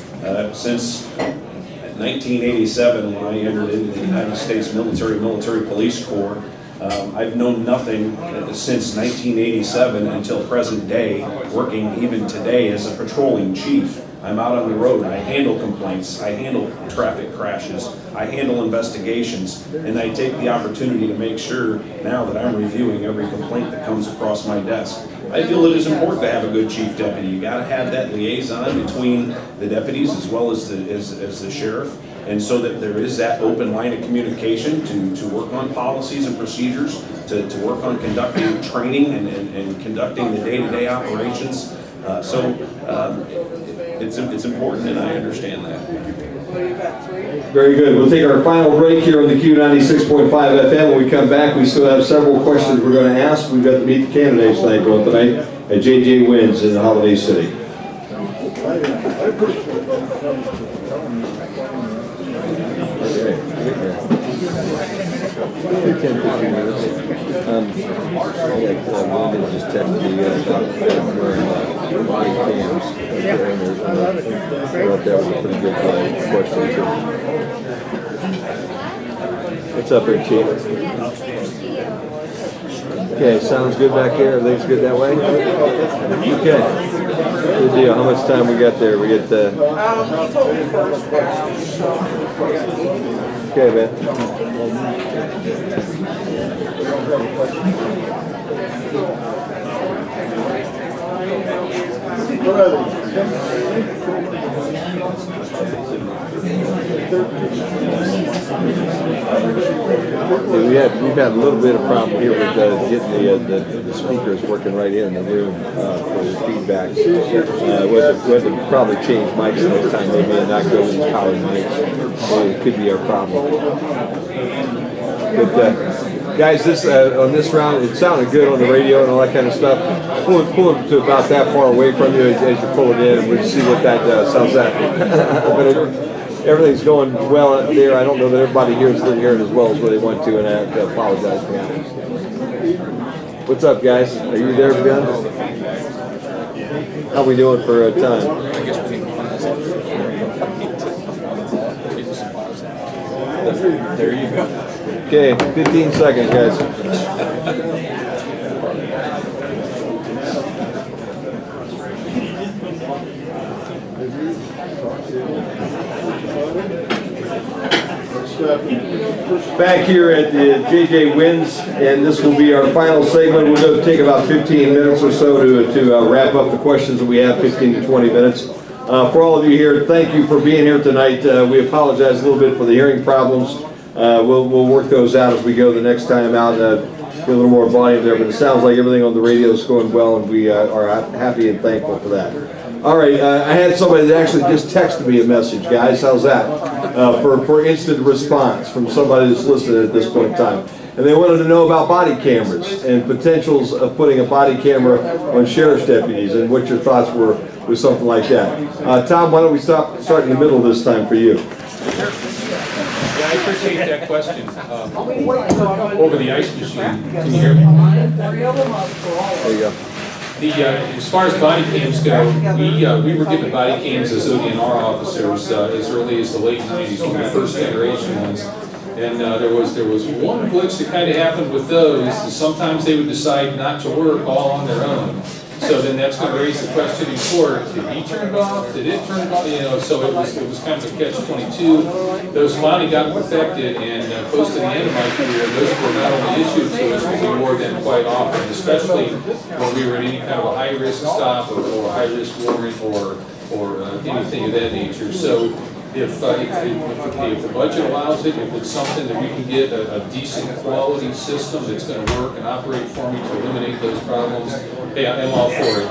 since 1987, when I entered into the United States military police corps, I've known nothing since 1987 until present day, working even today as a patrolling chief. I'm out on the road, I handle complaints, I handle traffic crashes, I handle investigations, and I take the opportunity to make sure now that I'm reviewing every complaint that comes across my desk. I feel it is important to have a good chief deputy. You got to have that liaison between the deputies as well as the sheriff, and so that there is that open line of communication to work on policies and procedures, to work on conducting training and conducting the day-to-day operations. It's important, and I understand that. Very good. We'll take our final break here on the Q96.5 FM. When we come back, we still have several questions we're going to ask. We've got to meet the candidates tonight at JJ Wins in Holiday City. Just text me body cams. Yeah, I love it. I thought that was a pretty good question too. What's up there, Chief? Okay, sounds good back here. Everything's good that way? Okay. Good deal. How much time we got there? We get he told me first. Okay, man. What are they? We've had a little bit of problem here with getting the speakers working right in the room for the feedback. We had to probably change mics next time, maybe, and not go with these powered mics. So it could be our problem. But guys, this on this round, it sounded good on the radio and all that kind of stuff. Pull it to about that far away from you as you pull it in, and we'll see what that sounds like. But everything's going well up there. I don't know that everybody here is hearing as well as what they want to, and I have to apologize for that. What's up, guys? Are you there, Ben? How we doing for time? There you go. Okay, 15 seconds, guys. Back here at the JJ Wins, and this will be our final segment. We're going to take about 15 minutes or so to wrap up the questions that we have, 15 to 20 minutes. For all of you here, thank you for being here tonight. We apologize a little bit for the hearing problems. We'll work those out as we go the next time out. Get a little more volume there, but it sounds like everything on the radio is going well, and we are happy and thankful for that. All right, I had somebody that actually just texted me a message, guys. How's that? For instant response from somebody that's listening at this point in time. And they wanted to know about body cameras and potentials of putting a body camera on sheriff's deputies and what your thoughts were with something like that. Tom, why don't we start in the middle this time for you? Yeah, I appreciate that question. Over the ice machine, can you hear me? There you go. As far as body cams go, we were given body cams as ODNR officers as early as the late 90s, one of the first generation ones. And there was one glitch that kind of happened with those. Sometimes they would decide not to work all on their own. So then that's going to raise the question in court: did he turn it off? Did it turn it off? You know, so it was kind of a catch-22. Those finally got perfected, and close to the end of my career, those were not only issued to us, but we wore them quite often, especially when we were in any kind of a high-risk stop or a high-risk warrant or anything of that nature. So if the budget allows it, if it's something that we can get a decent quality system that's going to work and operate for me to eliminate those problems, hey, I'm all for it.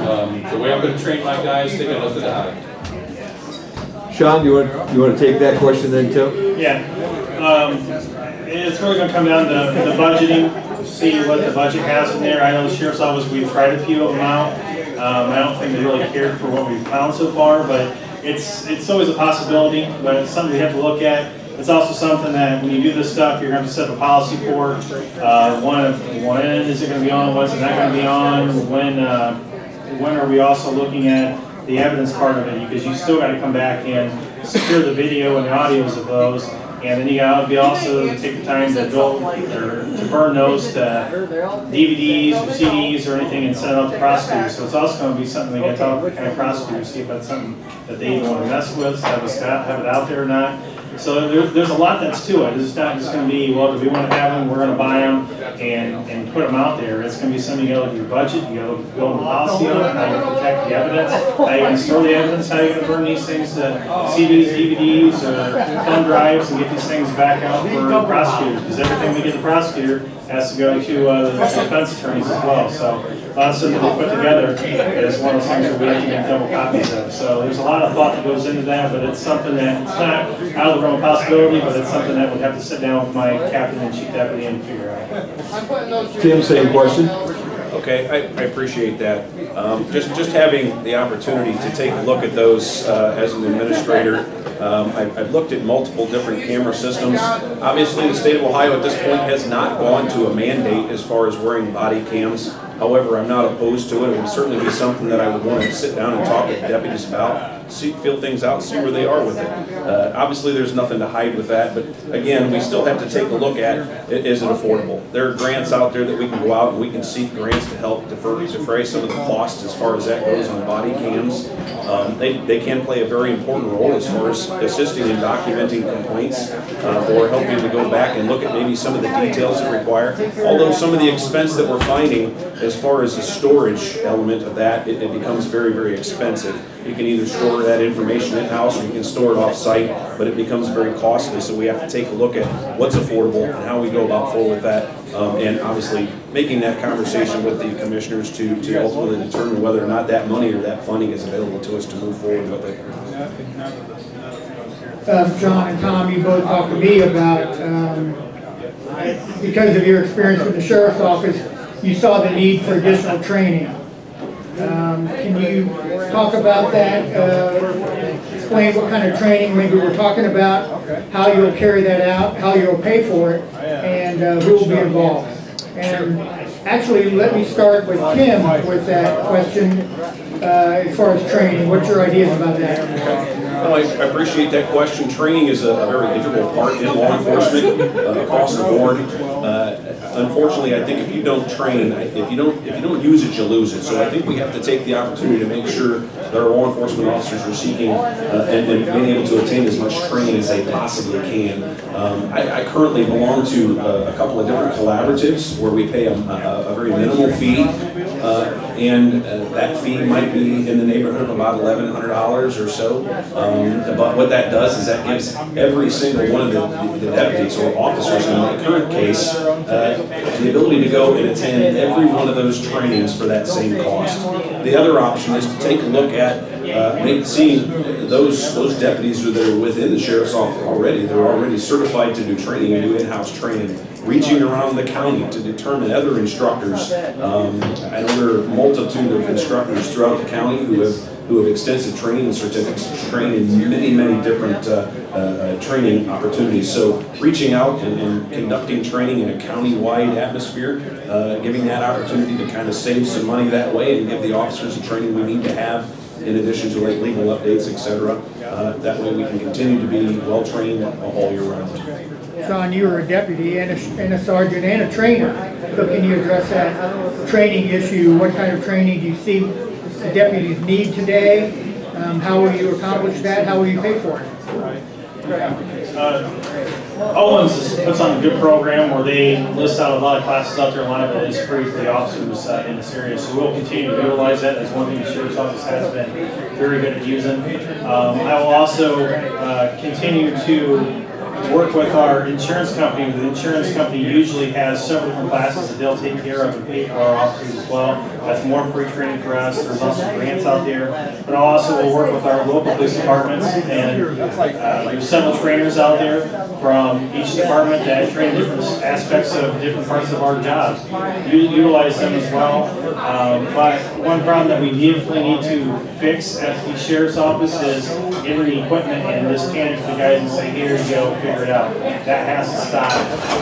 The way I'm going to train my guys, they got nothing to hide. Sean, you want to take that question then, too? Yeah. It's really going to come down to the budgeting, see what the budget has in there. I know the sheriff's office, we've tried a few of them out. I don't think they really cared for what we've found so far, but it's always a possibility, but it's something we have to look at. It's also something that when you do this stuff, you're going to have to set a policy for. When is it going to be on? When's it not going to be on? When are we also looking at the evidence part of it? Because you still got to come back and secure the video and the audios of those. And then you got to also take the time to build or to burn those to DVDs or CDs or anything and send it out to prosecutors. So it's also going to be something we got to talk to the kind of prosecutors, see if that's something that they even want to mess with, have it out there or not. So there's a lot that's to it. It's not just going to be, well, do we want to have them, we're going to buy them and put them out there. It's going to be something you got to look at your budget, you got to build a policy on it, how you protect the evidence, how you going to store the evidence, how you going to burn these things to CDs, DVDs, or thumb drives and get these things back out for prosecutors. Because everything we get the prosecutor has to go to the defense attorneys as well. So a lot of stuff that they put together is one of those things that we have to get double copies of. So there's a lot of thought that goes into that, but it's something that it's not out of the realm of possibility, but it's something that would have to sit down with my captain and chief deputy and figure out. Tim, same question. Okay, I appreciate that. Just having the opportunity to take a look at those as an administrator. I've looked at multiple different camera systems. Obviously, the state of Ohio at this point has not gone to a mandate as far as wearing body cams. However, I'm not opposed to it. It would certainly be something that I would want to sit down and talk with deputies about, feel things out, see where they are with it. Obviously, there's nothing to hide with that, but again, we still have to take a look at, is it affordable? There are grants out there that we can go out and we can seek grants to help defray some of the costs as far as that goes on body cams. they can play a very important role as far as assisting in documenting complaints or helping to go back and look at maybe some of the details that require. Although some of the expense that we're finding as far as the storage element of that, it becomes very, very expensive. You can either store that information in-house or you can store it off-site, but it becomes very costly. So we have to take a look at what's affordable and how we go about forward with that. And obviously making that conversation with the commissioners to ultimately determine whether or not that money or that funding is available to us to move forward with it. John and Tom, you both talked to me about, because of your experience with the sheriff's office, you saw the need for additional training. Can you talk about that? Explain what kind of training maybe we're talking about, how you'll carry that out, how you'll pay for it, and who will be involved. And actually, let me start with Kim with that question as far as training. What's your ideas about that? Well, I appreciate that question. Training is a very integral part in law enforcement across the board. Unfortunately, I think if you don't train, if you don't use it, you lose it. So I think we have to take the opportunity to make sure that our law enforcement officers are seeking and being able to obtain as much training as they possibly can. I currently belong to a couple of different collaboratives where we pay a very minimal fee, and that fee might be in the neighborhood of about $1,100 or so. But what that does is that gives every single one of the deputies or officers in my current case the ability to go and attend every one of those trainings for that same cost. The other option is to take a look at seeing those deputies that are within the sheriff's office already. They're already certified to do training and do in-house training, reaching around the county to determine other instructors. I know there are a multitude of instructors throughout the county who have extensive training certificates, trained in many, many different training opportunities. So reaching out and conducting training in a county-wide atmosphere, giving that opportunity to kind of save some money that way and give the officers the training we need to have in addition to like legal updates, etc. That way we can continue to be well-trained all year round. Sean, you were a deputy and a sergeant and a trainer. So can you address that training issue? What kind of training do you see the deputies need today? How will you accomplish that? How will you pay for it? Owens puts on a good program where they list out a lot of classes out there. A lot of it is free for the officers in this area. So we'll continue to utilize that. That's one thing the Sheriff's Office has been very good at using. I will also continue to work with our insurance company. The insurance company usually has several different classes that they'll take care of and pay for our officers as well. That's more free training for us. There's also grants out there. But I also will work with our local police departments, and there's several trainers out there from each department that train different aspects of different parts of our jobs. Utilize them as well. But one problem that we definitely need to fix at the Sheriff's Office is getting the equipment and just handing it to the guys and say, here you go, figure it out. That has to stop.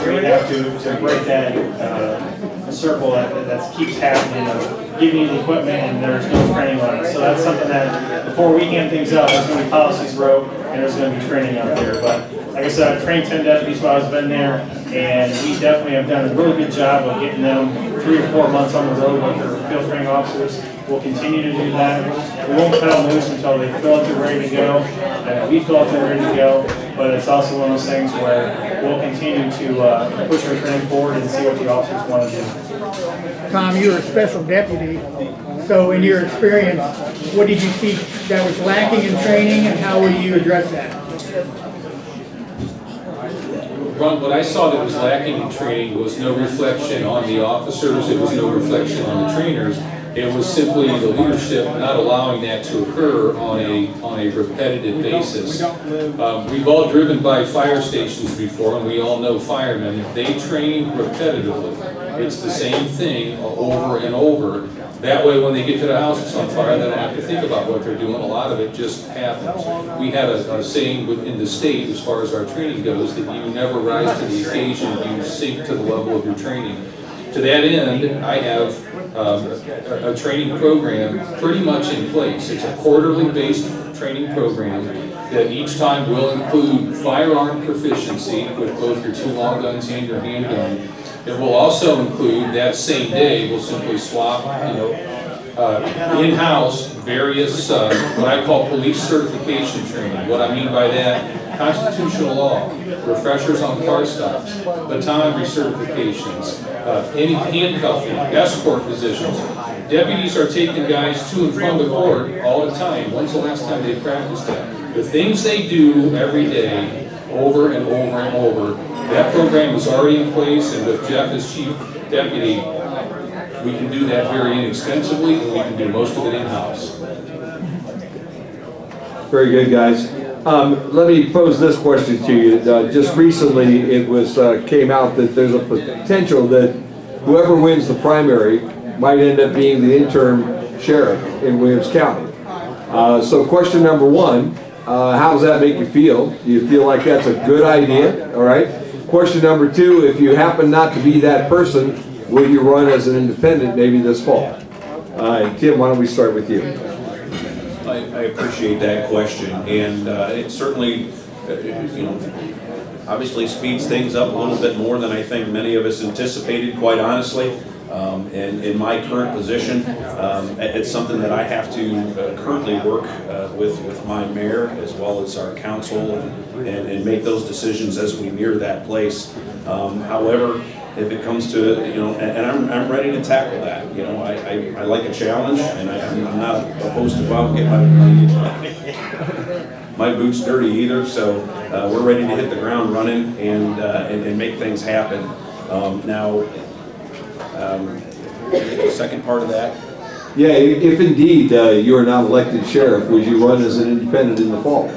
We have to break that circle that keeps happening of giving you the equipment and there's no training on it. So that's something that before we hand things out, there's going to be policies wrote and there's going to be training out there. But like I said, I've trained 10 deputies while I've been there, and we definitely have done a really good job of getting them 3 or 4 months on the road with their field training officers. We'll continue to do that. We won't cut them loose until they feel like they're ready to go, and we feel like they're ready to go. But it's also one of those things where we'll continue to push our training forward and see what the officers want to do. Tom, you were a special deputy. So in your experience, what did you see that was lacking in training, and how will you address that? Ron, what I saw that was lacking in training was no reflection on the officers, it was no reflection on the trainers. It was simply the leadership not allowing that to occur on a repetitive basis. We've all driven by fire stations before, and we all know firemen. They train repetitively. It's the same thing over and over. That way, when they get to the house that's on fire, they don't have to think about what they're doing. A lot of it just happens. We have a saying within the state, as far as our training goes, that you never rise to the occasion, you sink to the level of your training. To that end, I have a training program pretty much in place. It's a quarterly based training program that each time will include firearm proficiency with both your 2 long guns and your handgun. It will also include that same day, we'll simply swap, in-house various, what I call police certification training. What I mean by that, constitutional law, refreshers on car stops, baton recertifications, any handcuffing, escort positions. Deputies are taking guys to and from the court all the time. When's the last time they practiced that? The things they do every day, over and over and over, that program is already in place, and with Jeff as chief deputy, we can do that very inexpensively, and we can do most of it in-house. Very good, guys. Let me pose this question to you. Just recently, it was came out that there's a potential that whoever wins the primary might end up being the interim sheriff in Williams County. So question number one, how does that make you feel? Do you feel like that's a good idea? All right. Question number two, if you happen not to be that person, will you run as an independent maybe this fall? Tim, why don't we start with you? I appreciate that question, and it certainly, obviously speeds things up a little bit more than I think many of us anticipated, quite honestly. And in my current position, it's something that I have to currently work with my mayor as well as our council and make those decisions as we near that place. However, if it comes to, and I'm ready to tackle that. I like a challenge, and I'm not opposed to go out and get my boots dirty either. So we're ready to hit the ground running and make things happen. Now, the second part of that. Yeah, if indeed you are not elected sheriff, would you run as an independent in the fall?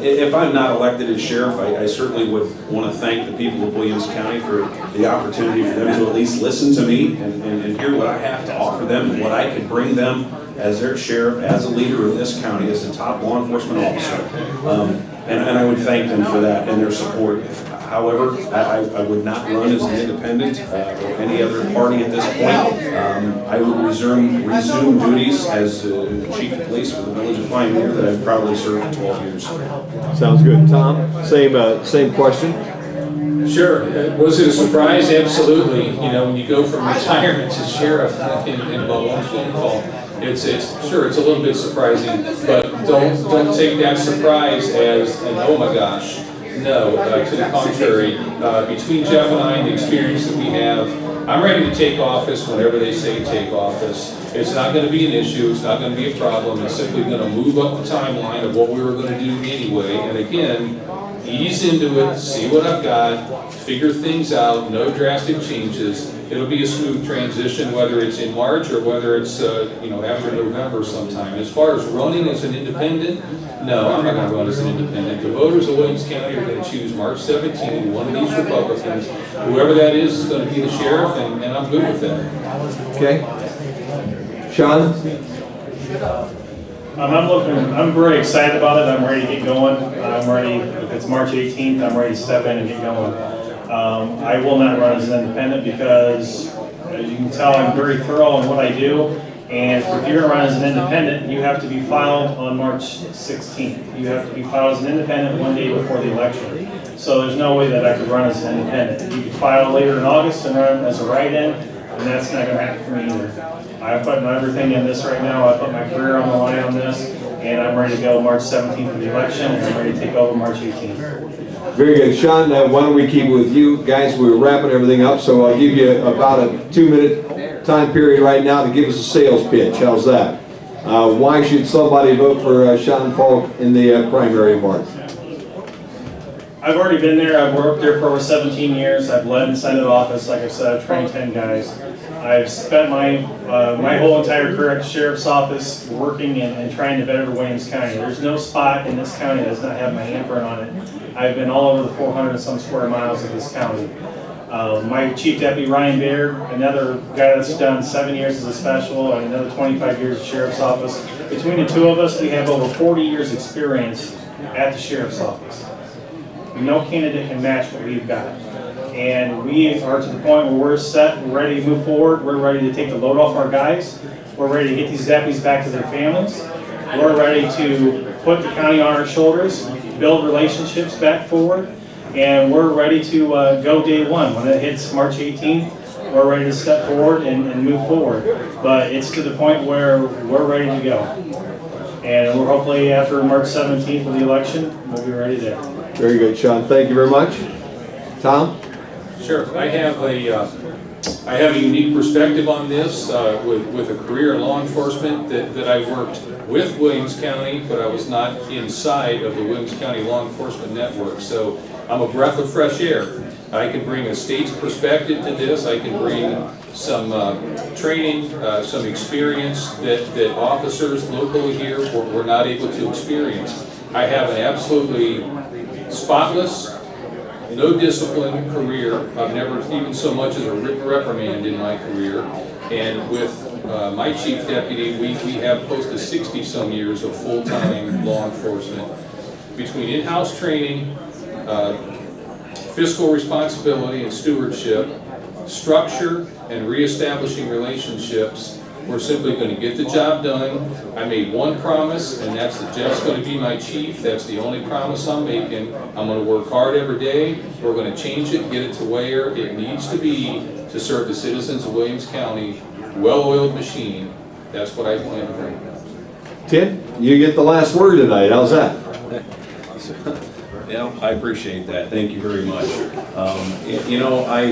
If I'm not elected as sheriff, I certainly would want to thank the people of Williams County for the opportunity for them to at least listen to me and hear what I have to offer them and what I could bring them as their sheriff, as a leader of this county, as a top law enforcement officer. And I would thank them for that and their support. However, I would not run as an independent or any other party at this point. I would resume duties as chief of police for the village of Pioneer that I've proudly served for 12 years. Sounds good. Tom, same question. Sure. Was it a surprise? Absolutely. When you go from retirement to sheriff in about one phone call, it's a little bit surprising, but don't take that surprise as an oh my gosh. No, to the contrary. Between Jeff and I and the experience that we have, I'm ready to take office whenever they say take office. It's not going to be an issue. It's not going to be a problem. It's simply going to move up the timeline of what we were going to do anyway. And again, ease into it, see what I've got, figure things out, no drastic changes. It'll be a smooth transition, whether it's in March or whether it's after November sometime. As far as running as an independent, no, I'm not going to run as an independent. The voters of Williams County are going to choose March 17th, one of these Republicans. Whoever that is going to be the sheriff, and I'm good with that. Okay. Sean? I'm very excited about it. I'm ready to get going. I'm ready, if it's March 18th, I'm ready to step in and get going. I will not run as an independent because, as you can tell, I'm very thorough in what I do. And if you're going to run as an independent, you have to be filed on March 16th. You have to be filed as an independent one day before the election. So there's no way that I could run as an independent. You could file later in August and run as a write-in, and that's not going to happen for me either. I put everything in this right now. I put my career on the line on this, and I'm ready to go March 17th for the election, and I'm ready to take over March 18th. Very good. Sean, why don't we keep it with you? Guys, we're wrapping everything up, so I'll give you about a 2-minute time period right now to give us a sales pitch. How's that? Why should somebody vote for Sean Falk in the primary in March? I've already been there. I've worked there for over 17 years. I've led in Senate office. Like I said, I've trained 10 guys. I've spent my whole entire career at the sheriff's office working and trying to better Williams County. There's no spot in this county that does not have my handprint on it. I've been all over the 400 and some square miles of this county. My chief deputy, Ryan Baird, another guy that's done 7 years as a special and another 25 years at the sheriff's office. Between the two of us, we have over 40 years experience at the sheriff's office. No candidate can match what we've got. And we are to the point where we're set, we're ready to move forward, we're ready to take the load off our guys, we're ready to get these deputies back to their families, we're ready to put the county on our shoulders, build relationships back forward, and we're ready to go day one. When it hits March 18th, we're ready to step forward and move forward. But it's to the point where we're ready to go. And we're hopefully after March 17th of the election, we'll be ready there. Very good, Sean. Thank you very much. Tom? Sure. I have a unique perspective on this with a career in law enforcement that I worked with Williams County, but I was not inside of the Williams County Law Enforcement Network. So I'm a breath of fresh air. I can bring a state's perspective to this. I can bring some training, some experience that officers locally here were not able to experience. I have an absolutely spotless, no discipline career. I've never even so much as a written reprimand in my career. And with my chief deputy, we have close to 60 some years of full-time law enforcement. Between in-house training, fiscal responsibility and stewardship, structure, and reestablishing relationships, we're simply going to get the job done. I made one promise, and that's that Jeff's going to be my chief. That's the only promise I'm making. I'm going to work hard every day. We're going to change it, get it to where it needs to be to serve the citizens of Williams County. Well-oiled machine. That's what I plan to bring. Tim, you get the last word tonight. How's that? Yeah, I appreciate that. Thank you very much. You know, I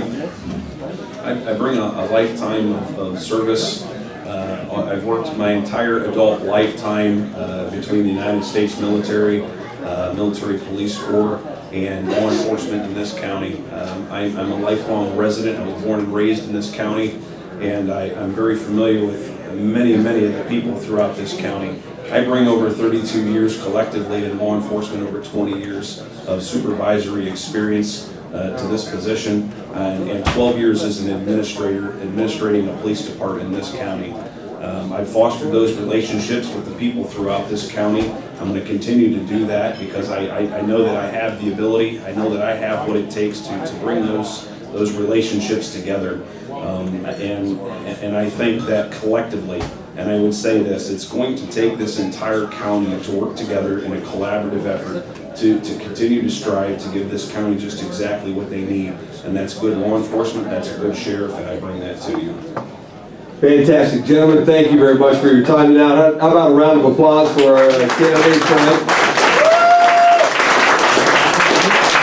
bring a lifetime of service. I've worked my entire adult lifetime between the United States military, military police corps, and law enforcement in this county. I'm a lifelong resident. I was born and raised in this county, and I'm very familiar with many of the people throughout this county. I bring over 32 years collectively in law enforcement, over 20 years of supervisory experience to this position, and 12 years as an administrator, administrating a police department in this county. I've fostered those relationships with the people throughout this county. I'm going to continue to do that because I know that I have the ability, I know that I have what it takes to bring those relationships together. And I think that collectively, and I would say this, it's going to take this entire county to work together in a collaborative effort to continue to strive to give this county just exactly what they need. And that's good law enforcement, that's a good sheriff, and I bring that to you. Fantastic. Gentlemen, thank you very much for your time tonight. How about a round of applause for our candidates tonight?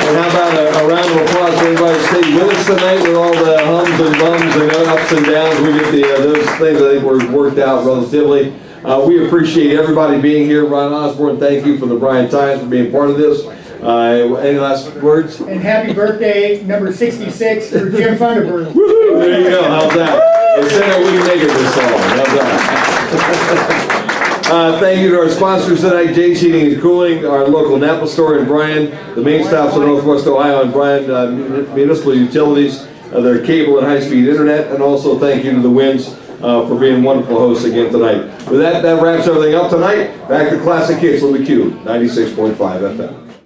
And how about a round of applause for everybody who stayed with us tonight with all the hums and bums and ups and downs. We get those things I think were worked out relatively. We appreciate everybody being here. Ron Osborne, thank you for the Bryan Times for being part of this. Any last words? And happy birthday, number 66, for Jim Funderburg. There you go. How's that? They said that we can make it this long. How's that? Thank you to our sponsors tonight, Jake's Heating and Cooling, our local Napa store in Bryan, the main stops in Northwest Ohio and Bryan Municipal Utilities, their cable and high-speed internet, and also thank you to the Winds for being wonderful hosts again tonight. With that wraps everything up tonight. Back to Classic Hits on the Q, 96.5 FM.